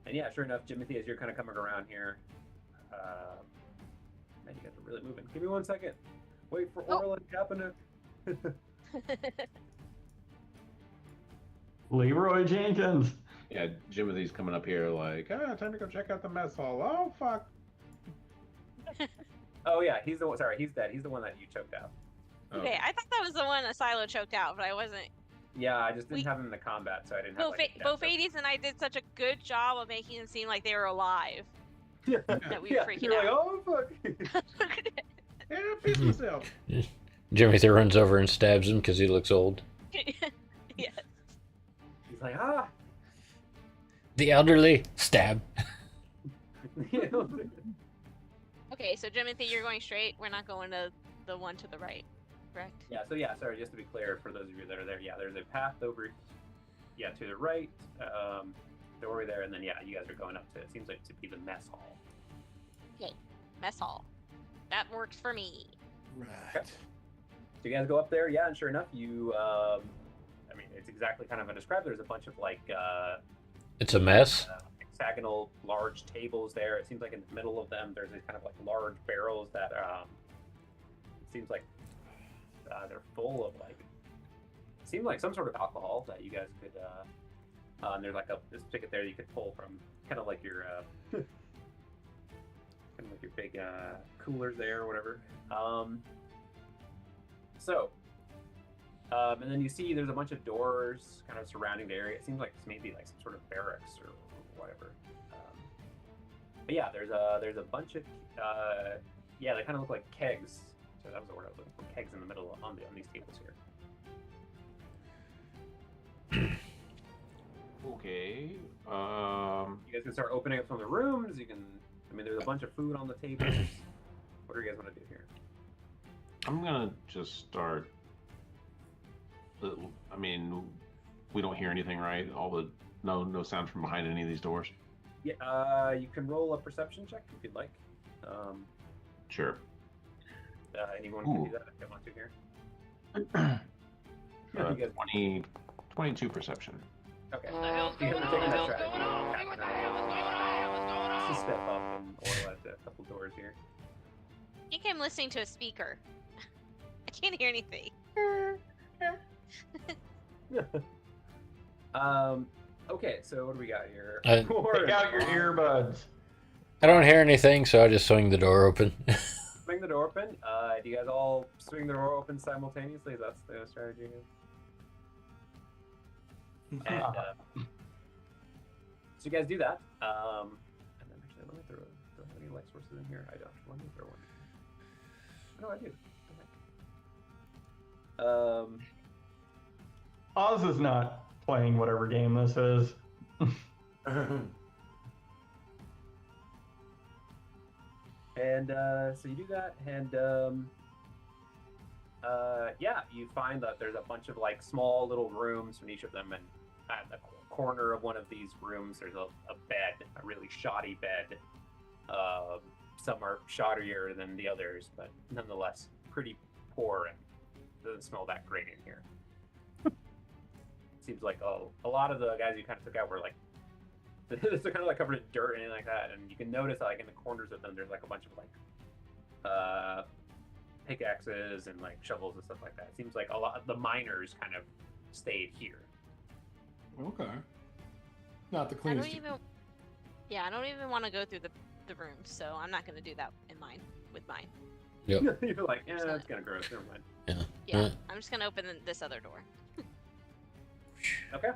And yeah, sure enough, Jimothy, as you're kind of coming around here, man, you guys are really moving. Give me 1 second. Wait for Oral and Kaepernick. Leroy Jenkins. Yeah, Jimothy's coming up here like, time to go check out the mess hall. Oh, fuck. Oh yeah, he's the one. Sorry, he's dead. He's the one that you choked out. Okay, I thought that was the one that Silo choked out, but I wasn't. Yeah, I just didn't have him in the combat, so I didn't have Both 80s and I did such a good job of making them seem like they were alive. Yeah, That we were freaking you're out. like, oh fuck. Yeah, piss myself. Jimothy runs over and stabs him because he looks old. Yes. He's like, ah. The elderly stab. Okay, so Jimothy, you're going straight. We're not going to the one to the right, correct? Yeah, so yeah, sorry, just to be clear for those of you that are there, yeah, there's a path over, yeah, to the right, doorway there, and then yeah, you guys are going up to, it seems like to be the mess hall. Okay, mess hall. That works for me. Right. So you guys go up there, yeah, and sure enough, you, I mean, it's exactly kind of a described. There's a bunch of like, It's a mess. hexagonal large tables there. It seems like in the middle of them, there's these kind of like large barrels that, it seems like they're full of like, it seemed like some sort of alcohol that you guys could, and there's like this ticket there you could pull from, kind of like your, kind of like your big coolers there or whatever. And then you see there's a bunch of doors kind of surrounding the area. It seems like it's maybe like some sort of barracks or whatever. But yeah, there's a bunch of yeah, they kind of look like kegs. So that was the word I was looking for. Kegs in the middle on these tables here. Okay. You guys can start opening up some of the rooms. You can. I mean, there's a bunch of food on the tables. What do you guys want to do here? I'm gonna just start. I mean, we don't hear anything, right? No sound from behind any of these doors. Yeah, you can roll a perception check if you'd like. Sure. Anyone can do that if they want to here. You guys- 22 perception. Okay. What the hell's You going have on? to take that What the hell's strategy. going on? What the hell is going on? What's going on? Just step up and oil at a couple doors here. I think I'm listening to a speaker. I can't hear anything. Okay, so what do we got here? I- Take out your earbuds. I don't hear anything, so I just swing the door open. Swing the door open. Do you guys all swing the door open simultaneously? That's the strategy. And so you guys do that. And then actually, let me throw. Do I have any light sources in here? I don't. Let me throw one. No, I do. Oz is not playing whatever game this is. And so you do that, and yeah, you find that there's a bunch of like small little rooms from each of them, and at the corner of one of these rooms, there's a bed, a really shoddy bed. Some are shoddier than the others, but nonetheless pretty poor and doesn't smell that great in here. Seems like a lot of the guys you kind of took out were like, they're kind of like covered in dirt and anything like that, and you can notice that, like in the corners of them, there's like a bunch of like pickaxes and like shovels and stuff like that. It seems like a lot of the miners kind of stayed here. Okay. Not the I cleanest. don't even want to go through the rooms, so I'm not going to do that with mine. Yep. You're like, yeah, it's kind of gross. Never mind. Yeah, I'm just going to open this other door. Okay.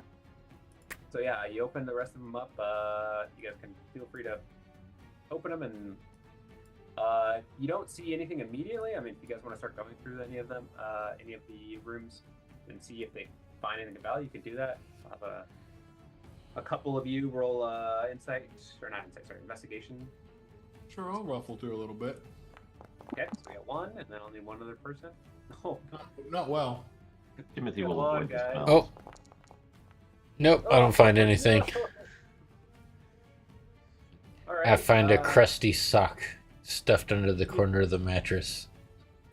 So yeah, you open the rest of them up. You guys can feel free to open them, and you don't see anything immediately. I mean, if you guys want to start going through any of them, any of the rooms, and see if they find anything of value, you can do that. I'll have a couple of you roll insight, or not insight, sorry, investigation. Sure, I'll ruffle through a little bit. Okay, so we got one, and then I'll need one other person. Oh, Not well. Timothy Come will on, avoid this guys. smell. Oh. Nope, I don't find anything. No. All right. I find a crusty sock stuffed under the corner of the mattress.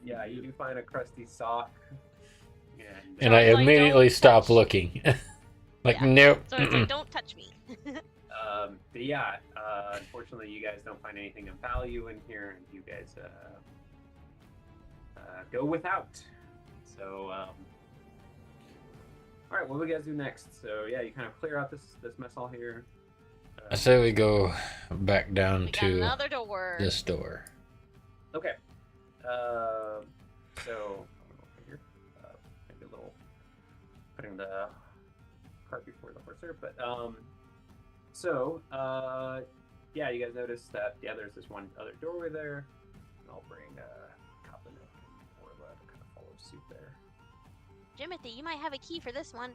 Yeah, you do find a crusty sock. And I Sounds like, immediately "Don't stop touch." looking. Like, Yeah. nope. So it's like, don't touch me. But yeah, unfortunately, you guys don't find anything of value in here, and you guys go without. So, all right, what do we guys do next? So yeah, you kind of clear out this mess hall here. I say we go back down We got to another door. this door. Okay. So over here, maybe a little putting the cart before the horse there, but yeah, you guys notice that there's this one other doorway there. And I'll bring Covenant and Orla to kind of follow suit there. Jimothy, you might have a key for this one.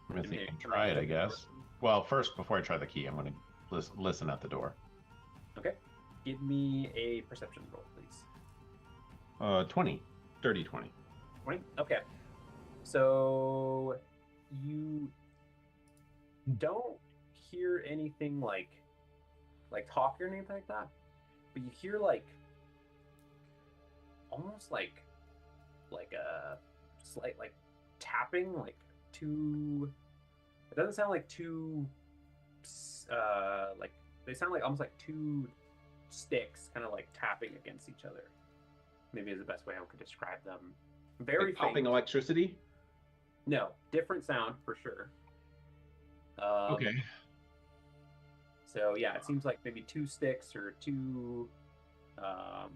Timothy can try it, I guess. Well, first, before I try the key, I'm going to listen at the door. Okay. Give me a perception roll, please. 20. Dirty 20. 20? Okay. So you don't hear anything like talk or anything like that, but you hear almost like a slight tapping, like two. It doesn't sound like two. They sound like almost like two sticks, kind of like tapping against each other. Maybe is the best way I could describe them. Very Like popping faint. electricity? No, different sound for sure. Okay. So yeah, it seems like maybe two sticks or two,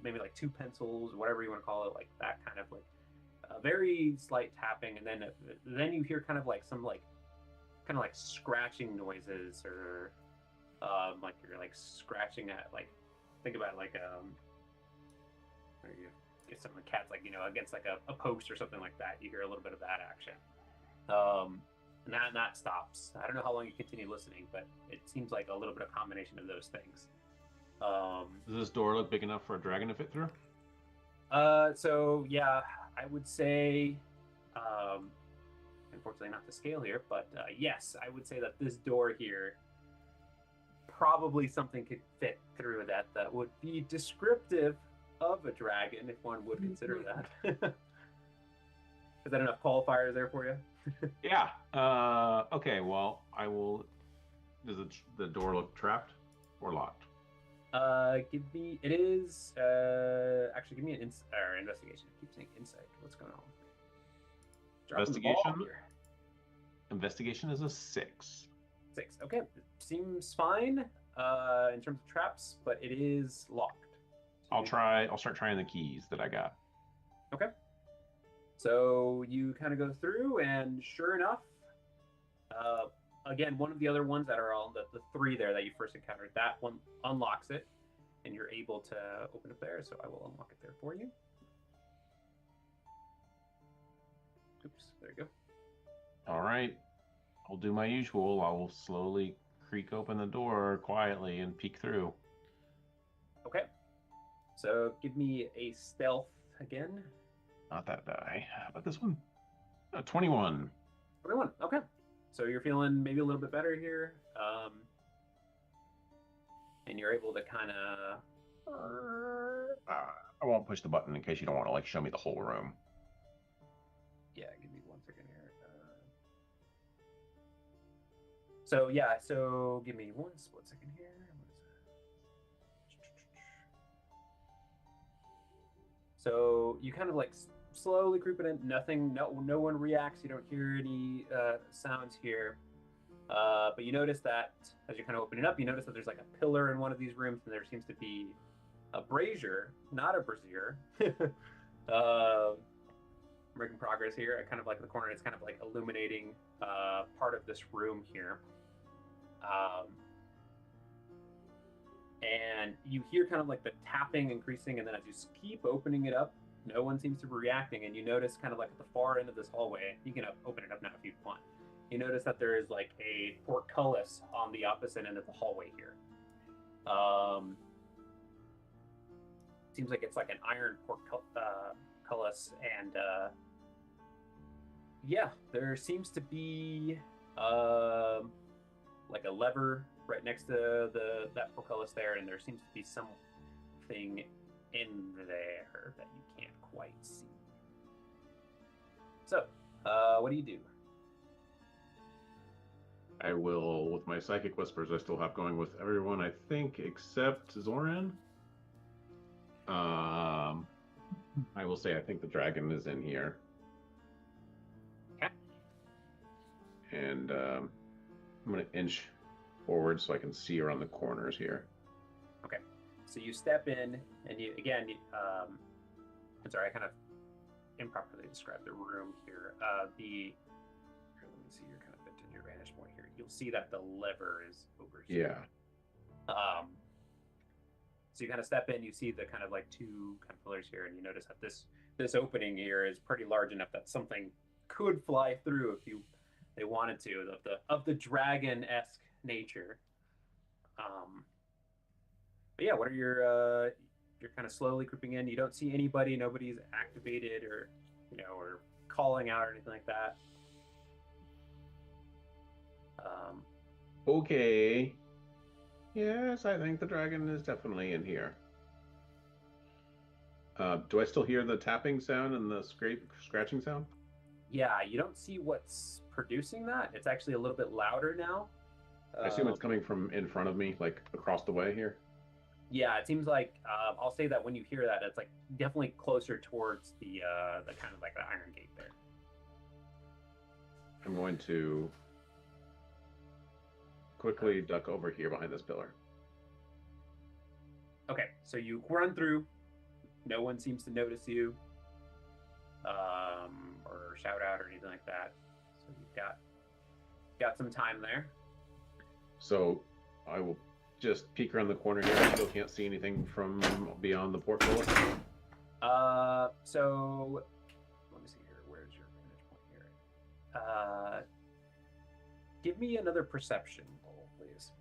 maybe like two pencils, whatever you want to call it, like that kind of like a very slight tapping, and then you hear kind of like some kind of like scratching noises, or like you're like scratching at think about it where you get some of the cats against like a post or something like that. You hear a little bit of that action. And that stops. I don't know how long you continue listening, but it seems like a little bit of combination of those things. Does this door look big enough for a dragon to fit through? So yeah, I would say, unfortunately not the scale here, but yes, I would say that this door here, probably something could fit through that would be descriptive of a dragon, if one would consider that. Is that enough qualifiers there for you? Yeah. Okay, well, I will... Does the door look trapped or locked? Give me... It is... Actually, give me an investigation. I keep saying insight. What's going on? Dropping the ball Investigation? here. Investigation is a 6. 6. Okay. Seems fine in terms of traps, but it is locked. I'll start trying the keys that I got. Okay. So you kind of go through, and sure enough, again, one of the other ones that are on the three there that you first encountered, that one unlocks it, and you're able to open it there. So I will unlock it there for you. Oops, there you go. All right. I'll do my usual. I will slowly creak open the door quietly and peek through. Okay. So give me a stealth again. Not that die. How about this one? 21. 21. Okay. So you're feeling maybe a little bit better here. And you're able to kind of... I won't push the button in case you don't want to show me the whole room. Yeah, give me 1 second here. So give me one split second here. So you kind of slowly creep it in. Nothing, no one reacts. You don't hear any sounds here. But you notice that as you're kind of opening up, you notice that there's like a pillar in one of these rooms, and there seems to be a brazier, not a brazier. Making progress here. I kind of like the corner. It's kind of like illuminating part of this room here. And you hear kind of like the tapping increasing, and then as you keep opening it up, no one seems to be reacting, and you notice kind of like at the far end of this hallway, you can open it up now if you want. You notice that there is like a portcullis on the opposite end of the hallway here. seems like it's like an iron portcullis, and yeah, there seems to be like a lever right next to that portcullis there, and there seems to be something in there that you can't quite see. So, what do you do? I will, with my psychic whispers, I still have going with everyone, I think, except Zoran. I will say I think the dragon is in here. Okay. And I'm going to inch forward so I can see around the corners here. Okay. So you step in, and I'm sorry, I kind of improperly described the room here. Let me see, you're kind of bent in your vantage point here. You'll see that the lever is over here. Yeah. So you kind of step in, you see the kind of like two kind of pillars here, and you notice that this opening here is pretty large enough that something could fly through if they wanted to, of the dragon-esque nature. But yeah, what are you're kind of slowly creeping in. You don't see anybody, nobody's activated or or calling out or anything like that. Okay. Yes, I think the dragon is definitely in here. Do I still hear the tapping sound and the scratching sound? Yeah, you don't see what's producing that. It's actually a little bit louder now. I assume it's coming from in front of me, like across the way here. Yeah, it seems like I'll say that when you hear that, it's like definitely closer towards the kind of like the iron gate there. I'm going to quickly duck over here behind this pillar. Okay, so you run through. No one seems to notice you, or shout out or anything like that. So you've got some time there. So I will just peek around the corner here. I still can't see anything from beyond the portfolio. So let me see here. Where's your vantage point here? Give me another perception roll, please.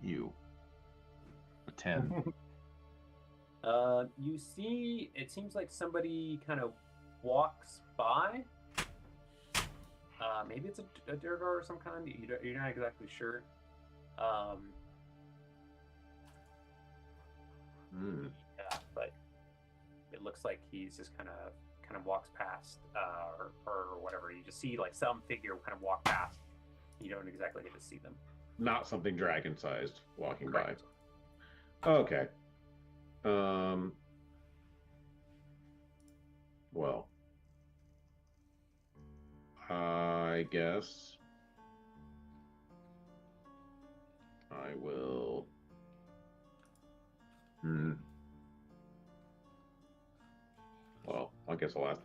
You. A 10. You see, it seems like somebody kind of walks by. Maybe it's a Durgar of some kind. You're not exactly sure. Yeah, but it looks like he's just kind of walks past, or whatever. You just see like some figure kind of walk past. You don't exactly get to see them. Not something dragon-sized walking Correct. by. Okay. Well, I guess I will. Well, I guess I'll ask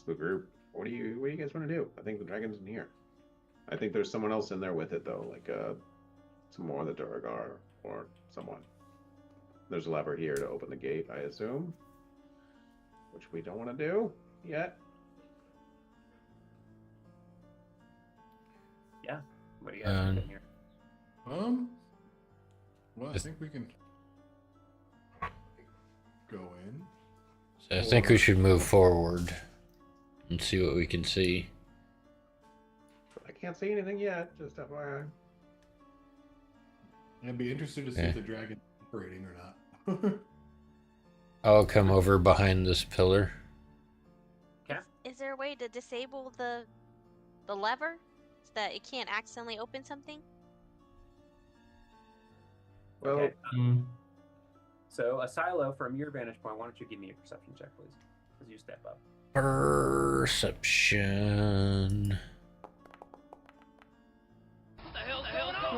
the group. What do you guys want to do? I think the dragon's in here. I think there's someone else in there with it though, like some more of the Duragar or someone. There's a lever here to open the gate, I assume, which we don't want to do yet. Yeah. What do you guys think here? Well, I think we can go in. So I think we should move forward and see what we can see. I can't see anything yet, just FYI. I'd be interested to see if the dragon's operating or not. I'll come over behind this pillar. Okay. Is there a way to disable the lever so that it can't accidentally open something? Well, Okay. So, Asilo, from your vantage point, why don't you give me a perception check, please? As you step up. Perception. What the hell's going on?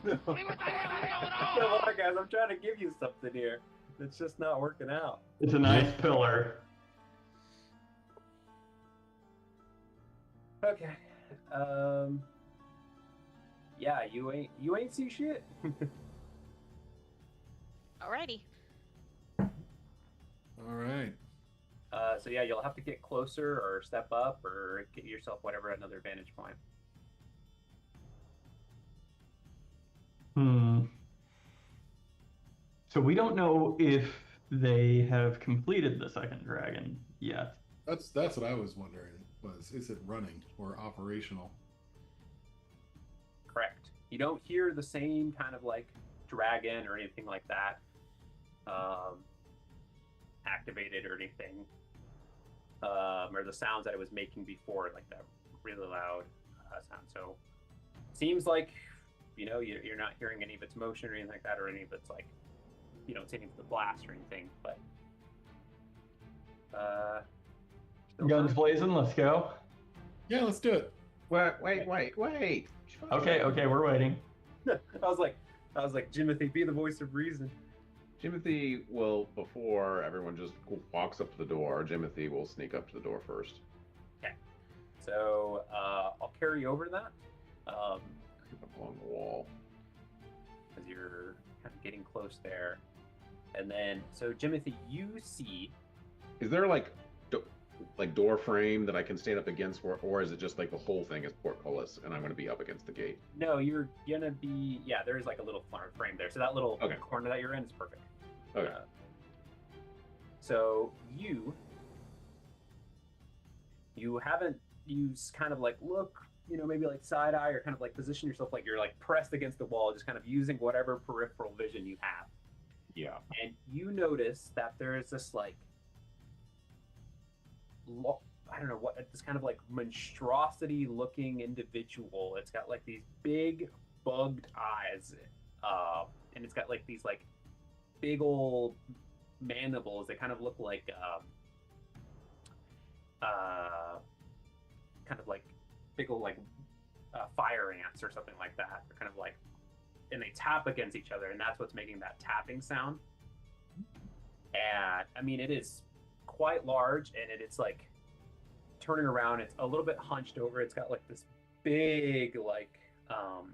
No. What the hell is going Come on? on, guys, I'm trying to give you something here. It's just not working out. It's a nice pillar. Okay. Yeah, you ain't see shit. Alrighty. All right. So yeah, you'll have to get closer or step up or get yourself whatever another vantage point. So we don't know if they have completed the second dragon yet. That's what I was wondering. Is it running or operational? Correct. You don't hear the same kind of like dragon or anything like that activated or anything, or the sounds that it was making before, like that really loud sound. So seems like you're not hearing any of its motion or anything like that, or any of its like it's any of the blast or anything. But Guns blazing, let's go. Yeah, let's do it. Wait. Okay, we're waiting. I was like, Jimothy, be the voice of reason. Jimothy will, before everyone just walks up to the door, Jimothy will sneak up to the door first. Okay. So I'll carry you over to that. Up along the wall. Because you're kind of getting close there. And then, so Jimothy, you see... Is there like door frame that I can stand up against, or is it just like the whole thing is portcullis and I'm going to be up against the gate? No, you're going to be... Yeah, there's like a little frame there. So that little corner that you're in is perfect. Okay. So you haven't... You kind of like look, maybe like side eye or kind of like position yourself like you're like pressed against the wall, just kind of using whatever peripheral vision you have. Yeah. And you notice that there is this like, I don't know what, this kind of like monstrosity looking individual. It's got like these big bugged eyes, and it's got like these like big old mandibles. They kind of look like kind of like big old like fire ants or something like that. They're kind of like, and they tap against each other, and that's what's making that tapping sound. And I mean, it is quite large, and it's like turning around. It's a little bit hunched over. It's got like this big like oh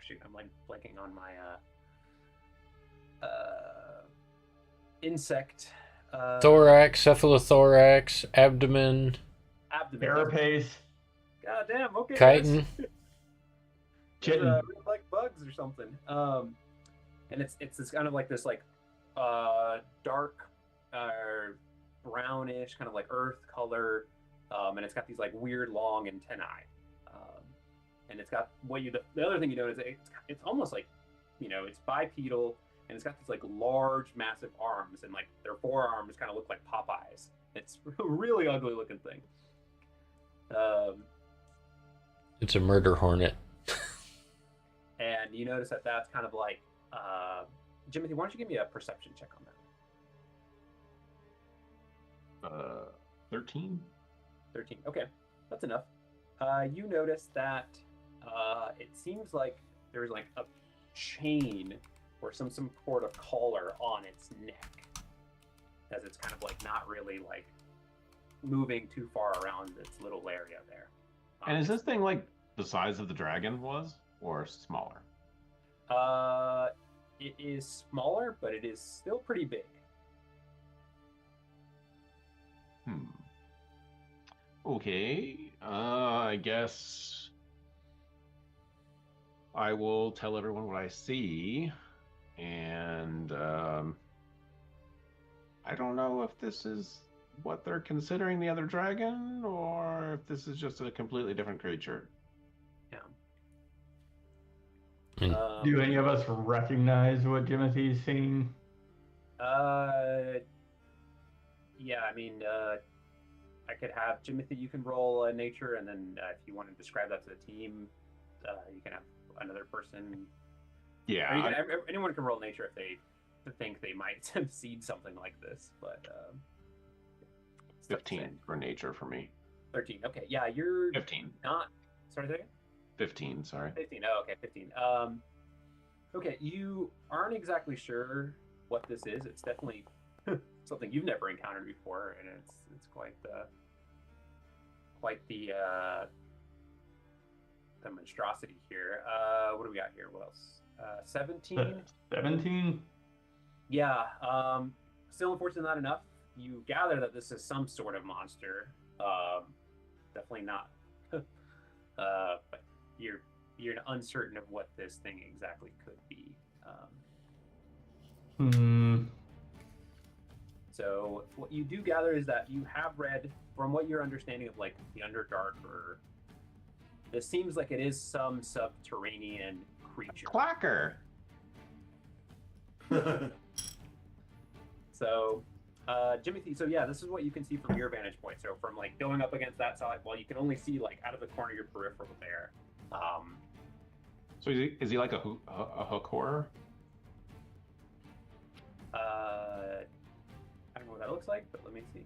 shoot, I'm like blanking on my insect. Thorax, cephalothorax, abdomen, Carapace. God damn, okay. chitin. Chitin. Like bugs or something. And it's this kind of like this like dark brownish kind of like earth color, and it's got these like weird long antennae, and it's got the other thing you notice, it's almost like it's bipedal, and it's got these like large massive arms, and like their forearms kind of look like Popeyes. It's a really ugly looking thing. It's a murder hornet. And you notice that that's kind of like Jimothy, why don't you give me a perception check on that? 13. 13. Okay, that's enough. You notice that it seems like there's like a chain or some sort of collar on its neck, as it's kind of like not really like moving too far around its little area there. And is this thing like the size of the dragon was, or smaller? It is smaller, but it is still pretty big. Okay. I guess I will tell everyone what I see, and I don't know if this is what they're considering the other dragon, or if this is just a completely different creature. Yeah. Do any of us recognize what Jimothy's seeing? Yeah, I mean, I could have Jimothy, you can roll nature, and then if you want to describe that to the team, you can have another person. Yeah. Or anyone can roll nature if they think they might have seen something like this, but 15 for nature for me. 13. Okay, yeah, you're 15. not. Sorry, say again? 15, sorry. 15. Oh, okay, 15. Okay, you aren't exactly sure what this is. It's definitely something you've never encountered before, and it's quite the monstrosity here. What do we got here? What else? 17. 17. Yeah. Still, unfortunately, not enough. You gather that this is some sort of monster. Definitely not. But you're uncertain of what this thing exactly could be. Hmm. So what you do gather is that you have read, from what your understanding of like the Underdark, or this seems like it is some subterranean creature. Clacker. So, Jimothy, so yeah, this is what you can see from your vantage point. So from like going up against that side, well, you can only see like out of the corner of your peripheral there. So is he like a hook horror? I don't know what that looks like, but let me see.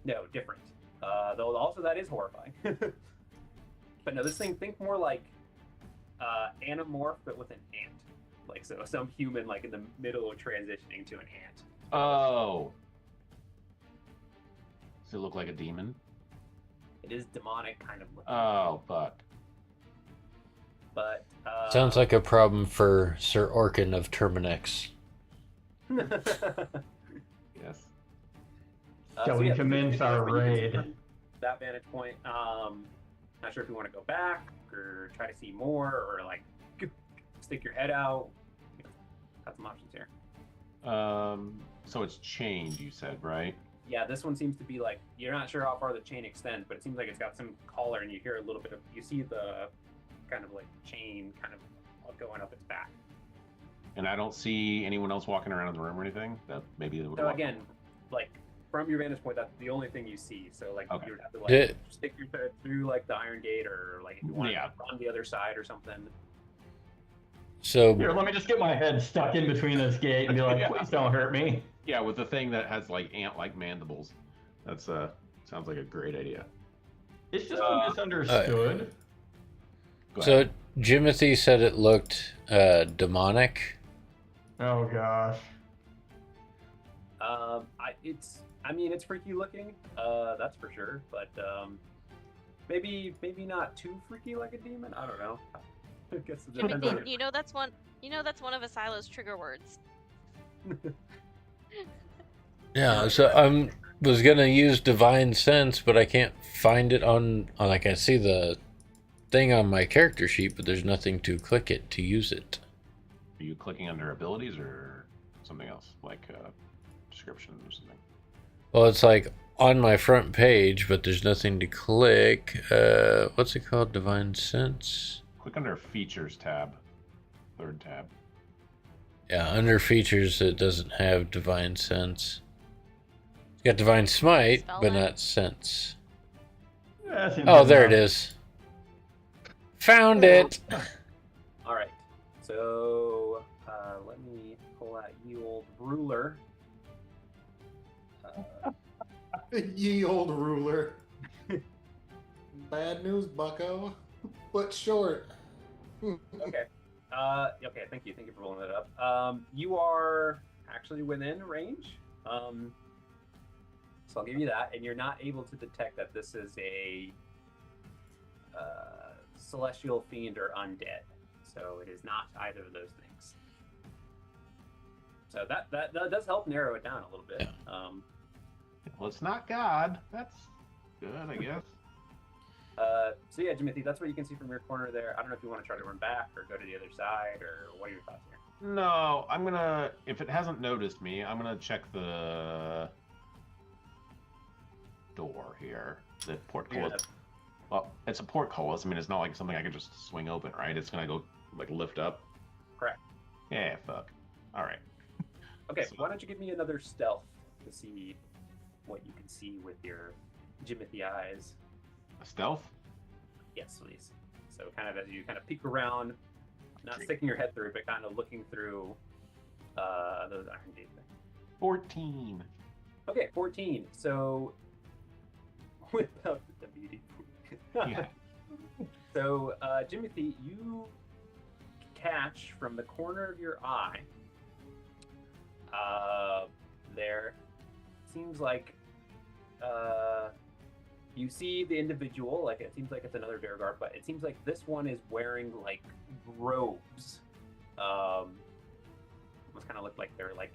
No, different. Though also that is horrifying. But no, this thing, think more like Animorph, but with an ant. Like, so some human like in the middle of transitioning to an ant. Oh. Does it look like a demon? It is demonic kind of looking. Oh, fuck. But Sounds like a problem for Sir Orkin of Terminix. Yes. Shall we commence that's our what you can see raid? from that vantage point. Not sure if you want to go back or try to see more, or like stick your head out. Got some options here. So it's chained, you said, right? Yeah, this one seems to be like, you're not sure how far the chain extends, but it seems like it's got some collar, and you hear a little bit of, you see the kind of like chain kind of going up its back. And I don't see anyone else walking around in the room or anything. That maybe they would. So again, like from your vantage point, that's the only thing you see. So like Okay. you would have to like Did- stick your head through like the iron gate, or like if you want Yeah. to run the other side or something. So Here, let me just get my head stuck in between this gate and be like, Yeah. please don't hurt me. Yeah, with the thing that has like ant-like mandibles. That's sounds like a great idea. It's just misunderstood. Go So ahead. Jimothy said it looked demonic. Oh gosh. I mean, it's freaky looking, that's for sure. But maybe not too freaky like a demon. I don't know. I guess it depends on Jimothy, that's one. That's one of Asilo's trigger words. Yeah, so was gonna use divine sense, but I can't find it on like I see the thing on my character sheet, but there's nothing to click it to use it. Are you clicking under abilities or something else, like description or something? Well, it's like on my front page, but there's nothing to click. What's it called? Divine sense? Click under features tab, third tab. Yeah, under features it doesn't have divine sense. It's got divine smite, Spell but that? not sense. Yeah, seems Oh, good there it enough. is. Found it. All right. So let me pull out you old ruler. Ye old ruler. Bad news, bucko. But short. Okay. Okay. Thank you. Thank you for pulling that up. You are actually within range. So I'll give you that, and you're not able to detect that this is a celestial fiend or undead. So it is not either of those things. So that does help narrow it down a little bit. Well, it's not God. That's good, I guess. So yeah, Jimothy, that's what you can see from your corner there. I don't know if you want to try to run back or go to the other side, or what are your thoughts here? No, I'm gonna. If it hasn't noticed me, I'm gonna check the door here. The portcullis. Well, it's a portcullis. I mean, it's not like something I could just swing open, right? It's gonna go like lift up. Correct. Yeah, fuck. All right. Okay, So- why don't you give me another stealth to see what you can see with your Jimothy eyes? A stealth. Yes, please. So kind of as you kind of peek around, not sticking your head through, but kind of looking through those iron gate things. 14. Okay, 14. So whip out the beauty. Yeah. So, Jimothy, you catch from the corner of your eye. There seems like you see the individual. Like it seems like it's another Durgar, but it seems like this one is wearing like robes. Almost kind of look like they're like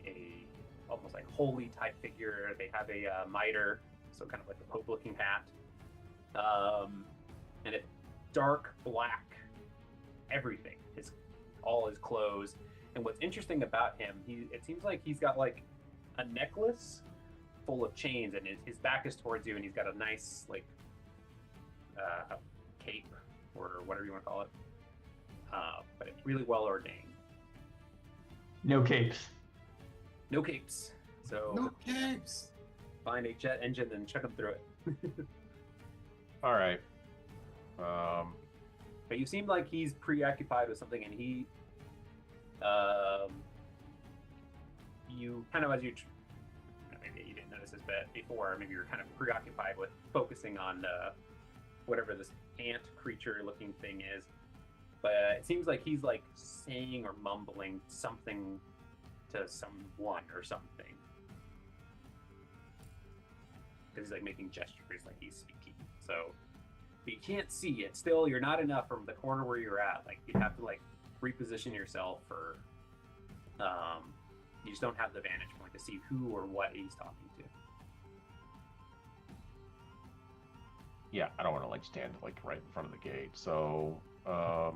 almost like holy type figure. They have a mitre, so kind of like a Pope-looking hat. And it's dark black, everything, all his clothes. And what's interesting about him, it seems like he's got like a necklace full of chains, and his back is towards you, and he's got a nice like cape or whatever you want to call it. But it's really well ordained. No capes. No capes. So No capes. find a jet engine and chuck him through it. All right. But you seem like he's preoccupied with something, and he, you kind of, as you, maybe you didn't notice this before, maybe you were kind of preoccupied with focusing on whatever this ant creature-looking thing is. But it seems like he's like saying or mumbling something to someone or something. Because he's like making gestures like he's speaking. So, but you can't see it. Still, you're not enough from the corner where you're at. Like you have to like reposition yourself, or you just don't have the vantage point to see who or what he's talking to. Yeah, I don't want to like stand like right in front of the gate. So, well,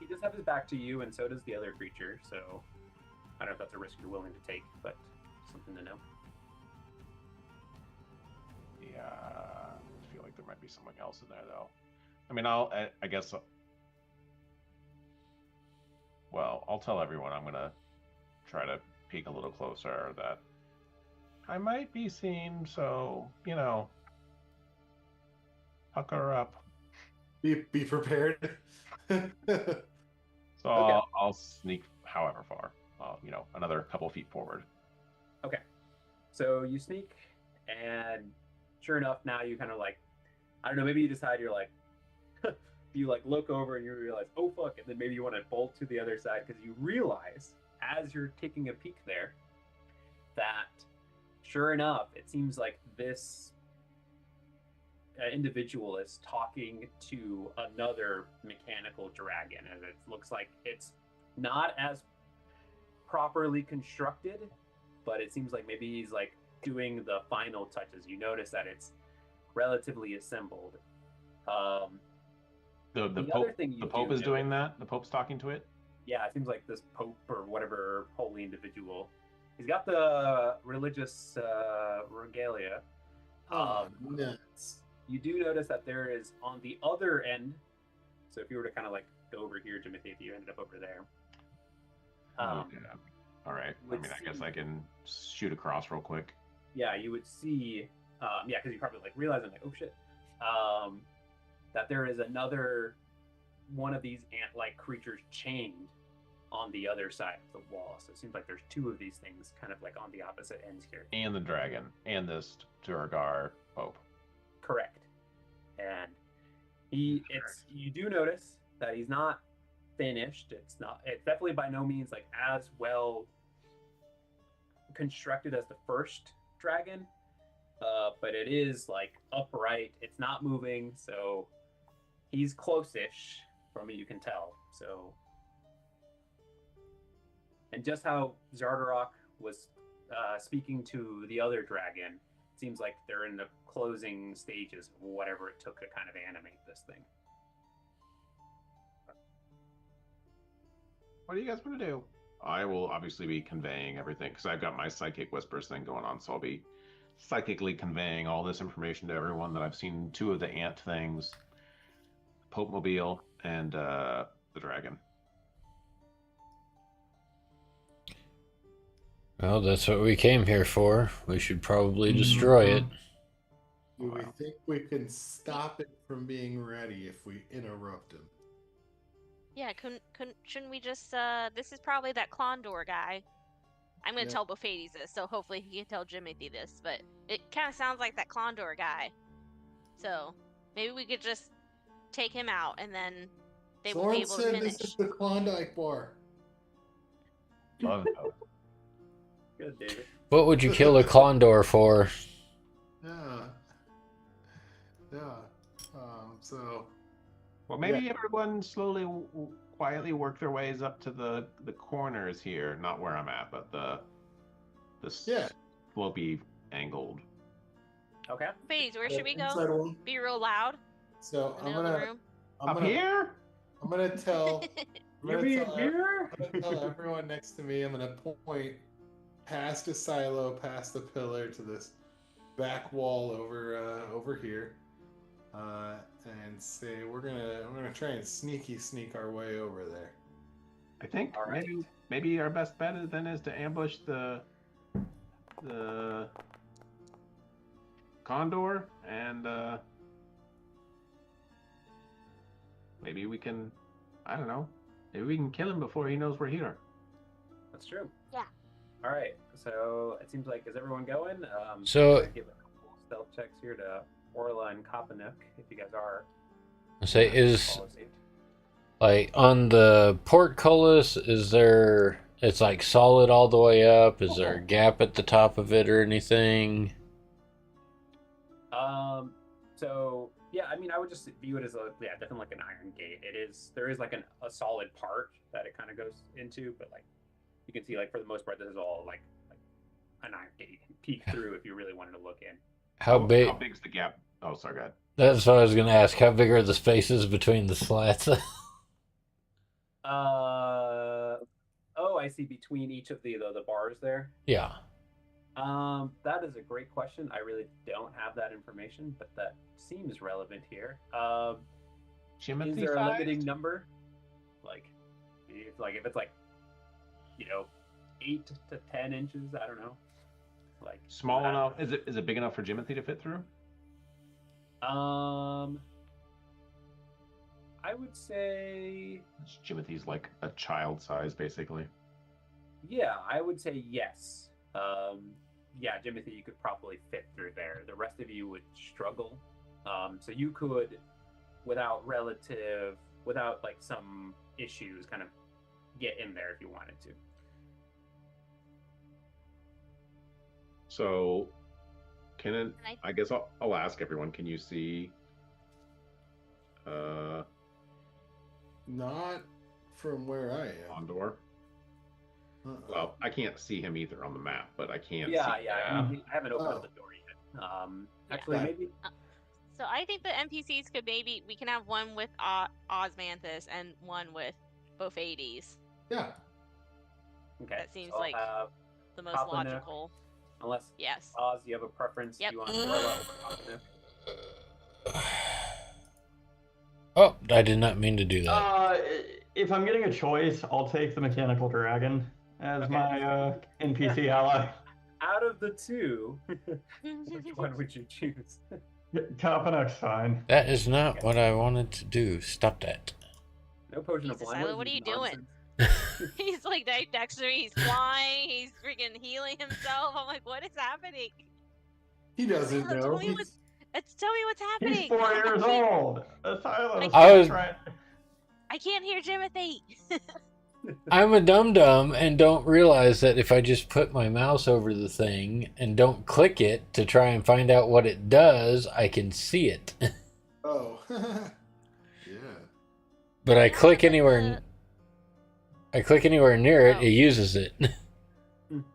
He does have his back to you, and so does the other creature. So I don't know if that's a risk you're willing to take, but something to know. yeah, I feel like there might be someone else in there though. I mean, I guess. Well, I'll tell everyone I'm gonna try to peek a little closer that I might be seen. So pucker up. Be prepared. So Okay. I'll sneak however far, another couple feet forward. Okay. So you sneak, and sure enough, now you kind of like, I don't know, maybe you decide you're like, you like look over and you realize, oh fuck, and then maybe you want to bolt to the other side because you realize as you're taking a peek there that sure enough, it seems like this individual is talking to another mechanical dragon, and it looks like it's not as properly constructed, but it seems like maybe he's like doing the final touches. You notice that it's relatively assembled. The The Pope, other thing you the Pope do is doing notice- that. The Pope's talking to it. Yeah, it seems like this Pope or whatever holy individual. He's got the religious regalia. Oh, nuts. You do notice that there is on the other end. So if you were to kind of like go over here, Timothy, if you ended up over there. Yeah. All right. I would mean, I guess see- I can shoot across real quick. Yeah, you would see. Yeah, because you probably like realizing like, oh shit, that there is another one of these ant-like creatures chained on the other side of the wall. So it seems like there's two of these things kind of like on the opposite ends here. And the dragon, and this Duragar Pope. Correct. And you do notice that he's not finished. It's definitely by no means like as well constructed as the first dragon. But it is like upright. It's not moving, so he's close-ish from what you can tell. So, and just how Zardarok was speaking to the other dragon, it seems like they're in the closing stages of whatever it took to kind of animate this thing. What do you guys want to do? I will obviously be conveying everything because I've got my psychic whispers thing going on, so I'll be psychically conveying all this information to everyone that I've seen two of the ant things, Pope Mobile, and the dragon. Well, that's what we came here for. We should probably destroy it. Do we think we can stop it from being ready if we interrupt him? Yeah, shouldn't we just this is probably that Klondor guy. I'm gonna Yeah. tell Bofades this, so hopefully he can tell Jimothy this, but it kinda sounds like that Klondor guy. So maybe we could just take him out and then they will be Soren able to said finish. this is the Klondike bar. Love those. Good, David. What would you kill a Klondor for? Yeah. Yeah. So Well, maybe everyone slowly, quietly work their ways up to the corners here. Not where I'm at, but the Yeah. slopey, angled. Okay. Bofades, where should we inside go? one. Be real loud So in the middle of the room. I'm Up gonna here? I'm gonna tell You mean here? I'm gonna tell everyone next to me. I'm gonna point past a silo, past the pillar to this back wall over here, and say we're gonna try and sneak our way over there. I think All right. maybe our best bet then is to ambush the condor, and maybe we can, I don't know, maybe we can kill him before he knows we're here. That's true. Yeah. All right. So it seems like, is everyone going? So- I'm gonna give a couple of stealth checks here to Orla and Kopanuk, if you guys are. Say, is All saved. like on the portcullis, is there? It's like solid all the way up. Is there a gap at the top of it or anything? So yeah, I mean, I would just view it as definitely like an iron gate. There is like a solid part that it kind of goes into, but like you can see, like for the most part, this is all like an iron gate. You can peek through if you really wanted to look in. How big? How big's the gap? Oh, sorry, go ahead. That's what I was gonna ask. How big are the spaces between the slats? Oh, I see. Between each of the bars there. Yeah. That is a great question. I really don't have that information, but that seems relevant here. Is there a limiting number? Like if it's like, 8 to 10 inches, I don't know. Like Small enough? Is it big enough for Jimothy to fit through? I would say, Jimothy's like a child size, basically. yeah, I would say yes. Yeah, Jimothy, you could probably fit through there. The rest of you would struggle. So you could, without like some issues, kind of get in there if you wanted to. So, I guess I'll ask everyone. Can you see? Not from where I am. Condor. Well, I can't see him either on the map, but I can. Yeah. see I haven't opened up Oh. the door yet. Actually, Yeah. maybe. So I think the NPCs we can have one with Osmanthus and one with Bophades. Yeah. Okay. That seems so I'll like have the most Kopanuk. logical. Unless Yes. Oz, you have a preference? Yep. You want Orla over Kopanuk? Oh, I did not mean to do that. If I'm getting a choice, I'll take the mechanical dragon as my NPC ally. Out of the two, which one would you choose? Kopanuk's fine. That is not what I wanted to do. Stop that. No potion of Jesus, blindness. Silo, what are you nonsense. He's like dexter, he's flying, he's freaking healing himself. I'm like, what is happening? He doesn't Silo, know. tell me what's happening. He's 4 years old. Asylum. I can't hear Jimothy. I'm a dum-dum and don't realize that if I just put my mouse over the thing and don't click it to try and find out what it does, I can see it. Oh. Yeah. But I click anywhere near it, Oh. it uses it.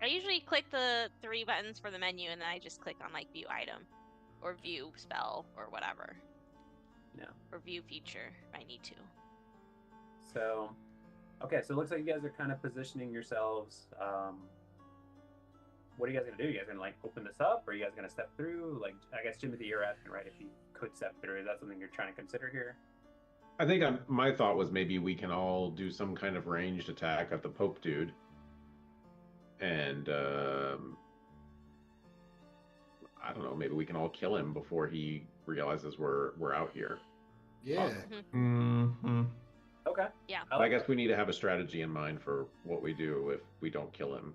I usually click the 3 buttons for the menu and then I just click on like view item or view spell or whatever. No. Or view feature if I need to. So, okay, so it looks like you guys are kind of positioning yourselves. What are you guys gonna do? You guys gonna like open this up, or are you guys gonna step through? Like, I guess Jimothy, you're asking, right? If you could step through, is that something you're trying to consider here? I think my thought was maybe we can all do some kind of ranged attack at the Pope dude, and I don't know. Maybe we can all kill him before he realizes we're out here. Yeah. Mm-hmm. Okay. Yeah. But I guess we need to have a strategy in mind for what we do if we don't kill him.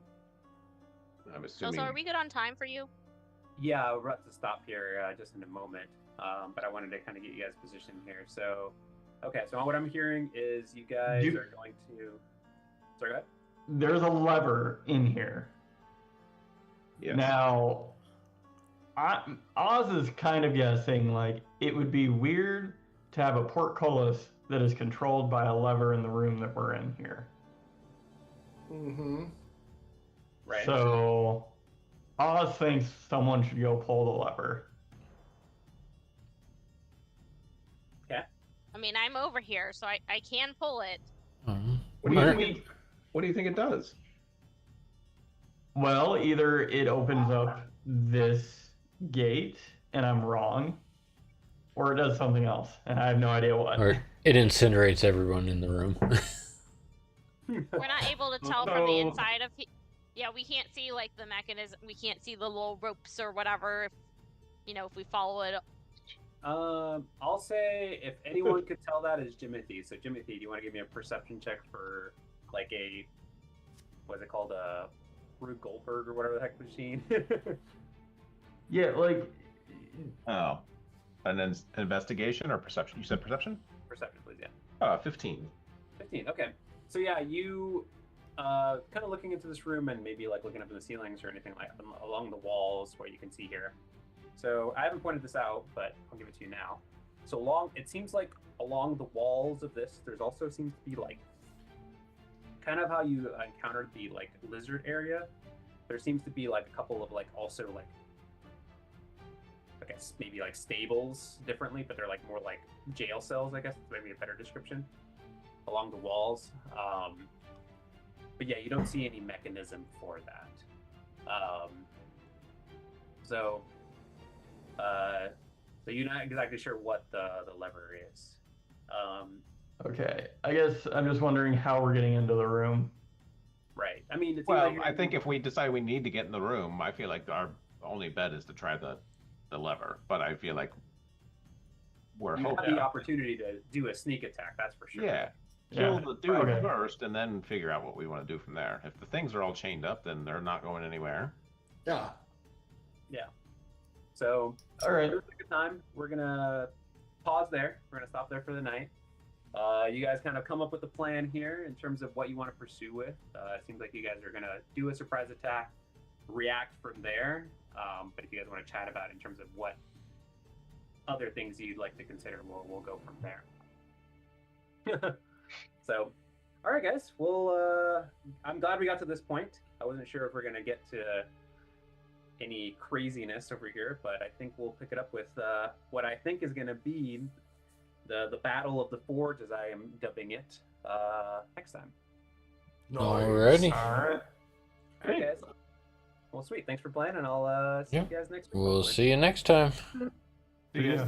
I'm assuming. So are we good on time for you? Yeah, we're about to stop here just in a moment. But I wanted to kind of get you guys positioned here. So, okay, so what I'm hearing is you guys are going to. Sorry, go ahead. There's a lever in here. Yes. Now, Oz is kind of guessing like it would be weird to have a portcullis that is controlled by a lever in the room that we're in here. Mm-hmm. Right. So, Oz thinks someone should go pull the lever. Okay. I mean, I'm over here, so I can pull it. Mhm. What do you Alright. think? What do you think it does? Well, either it opens up this gate and I'm wrong, or it does something else, and I have no idea what. Or it incinerates everyone in the room. We're not able to tell from the So- inside of. Yeah, we can't see like the mechanism. We can't see the little ropes or whatever. If, if we follow it. I'll say if anyone could tell that is Jimothy. So Jimothy, do you want to give me a perception check for like a what's it called, a Rube Goldberg or whatever the heck machine? Yeah, like Oh, and then investigation or perception? You said perception? Perception, please. Yeah. 15. 15. Okay. So yeah, you kind of looking into this room and maybe like looking up in the ceilings or anything like along the walls where you can see here. So I haven't pointed this out, but I'll give it to you now. So it seems like along the walls of this, there's also seems to be like kind of how you encountered the like lizard area. There seems to be like a couple of like also like I guess maybe like stables differently, but they're like more like jail cells, I guess is maybe a better description, along the walls. But yeah, you don't see any mechanism for that. So you're not exactly sure what the lever is. okay. I guess I'm just wondering how we're getting into the room. Right. I mean, it's Well, I think if we decide we need to get in the room, I feel like our only bet is to try the lever. But I feel like we're you have hoping. the opportunity to do a sneak attack. That's for sure. Yeah. Yeah. Do Okay. it first, and then figure out what we want to do from there. If the things are all chained up, then they're not going anywhere. Yeah. So, All right. here's a good time. We're gonna pause there. We're gonna stop there for the night. You guys kind of come up with a plan here in terms of what you want to pursue with. It seems like you guys are gonna do a surprise attack, react from there. But if you guys want to chat about it in terms of what other things you'd like to consider, we'll go from there. So, all right, guys. Well, I'm glad we got to this point. I wasn't sure if we're gonna get to any craziness over here, but I think we'll pick it up with what I think is gonna be the Battle of the Forge, as I am dubbing it, next time. Alrighty. All right. All right, guys. Well, sweet. Thanks for playing, and I'll see Yeah. you guys next week. We'll hopefully. see you next time. See ya.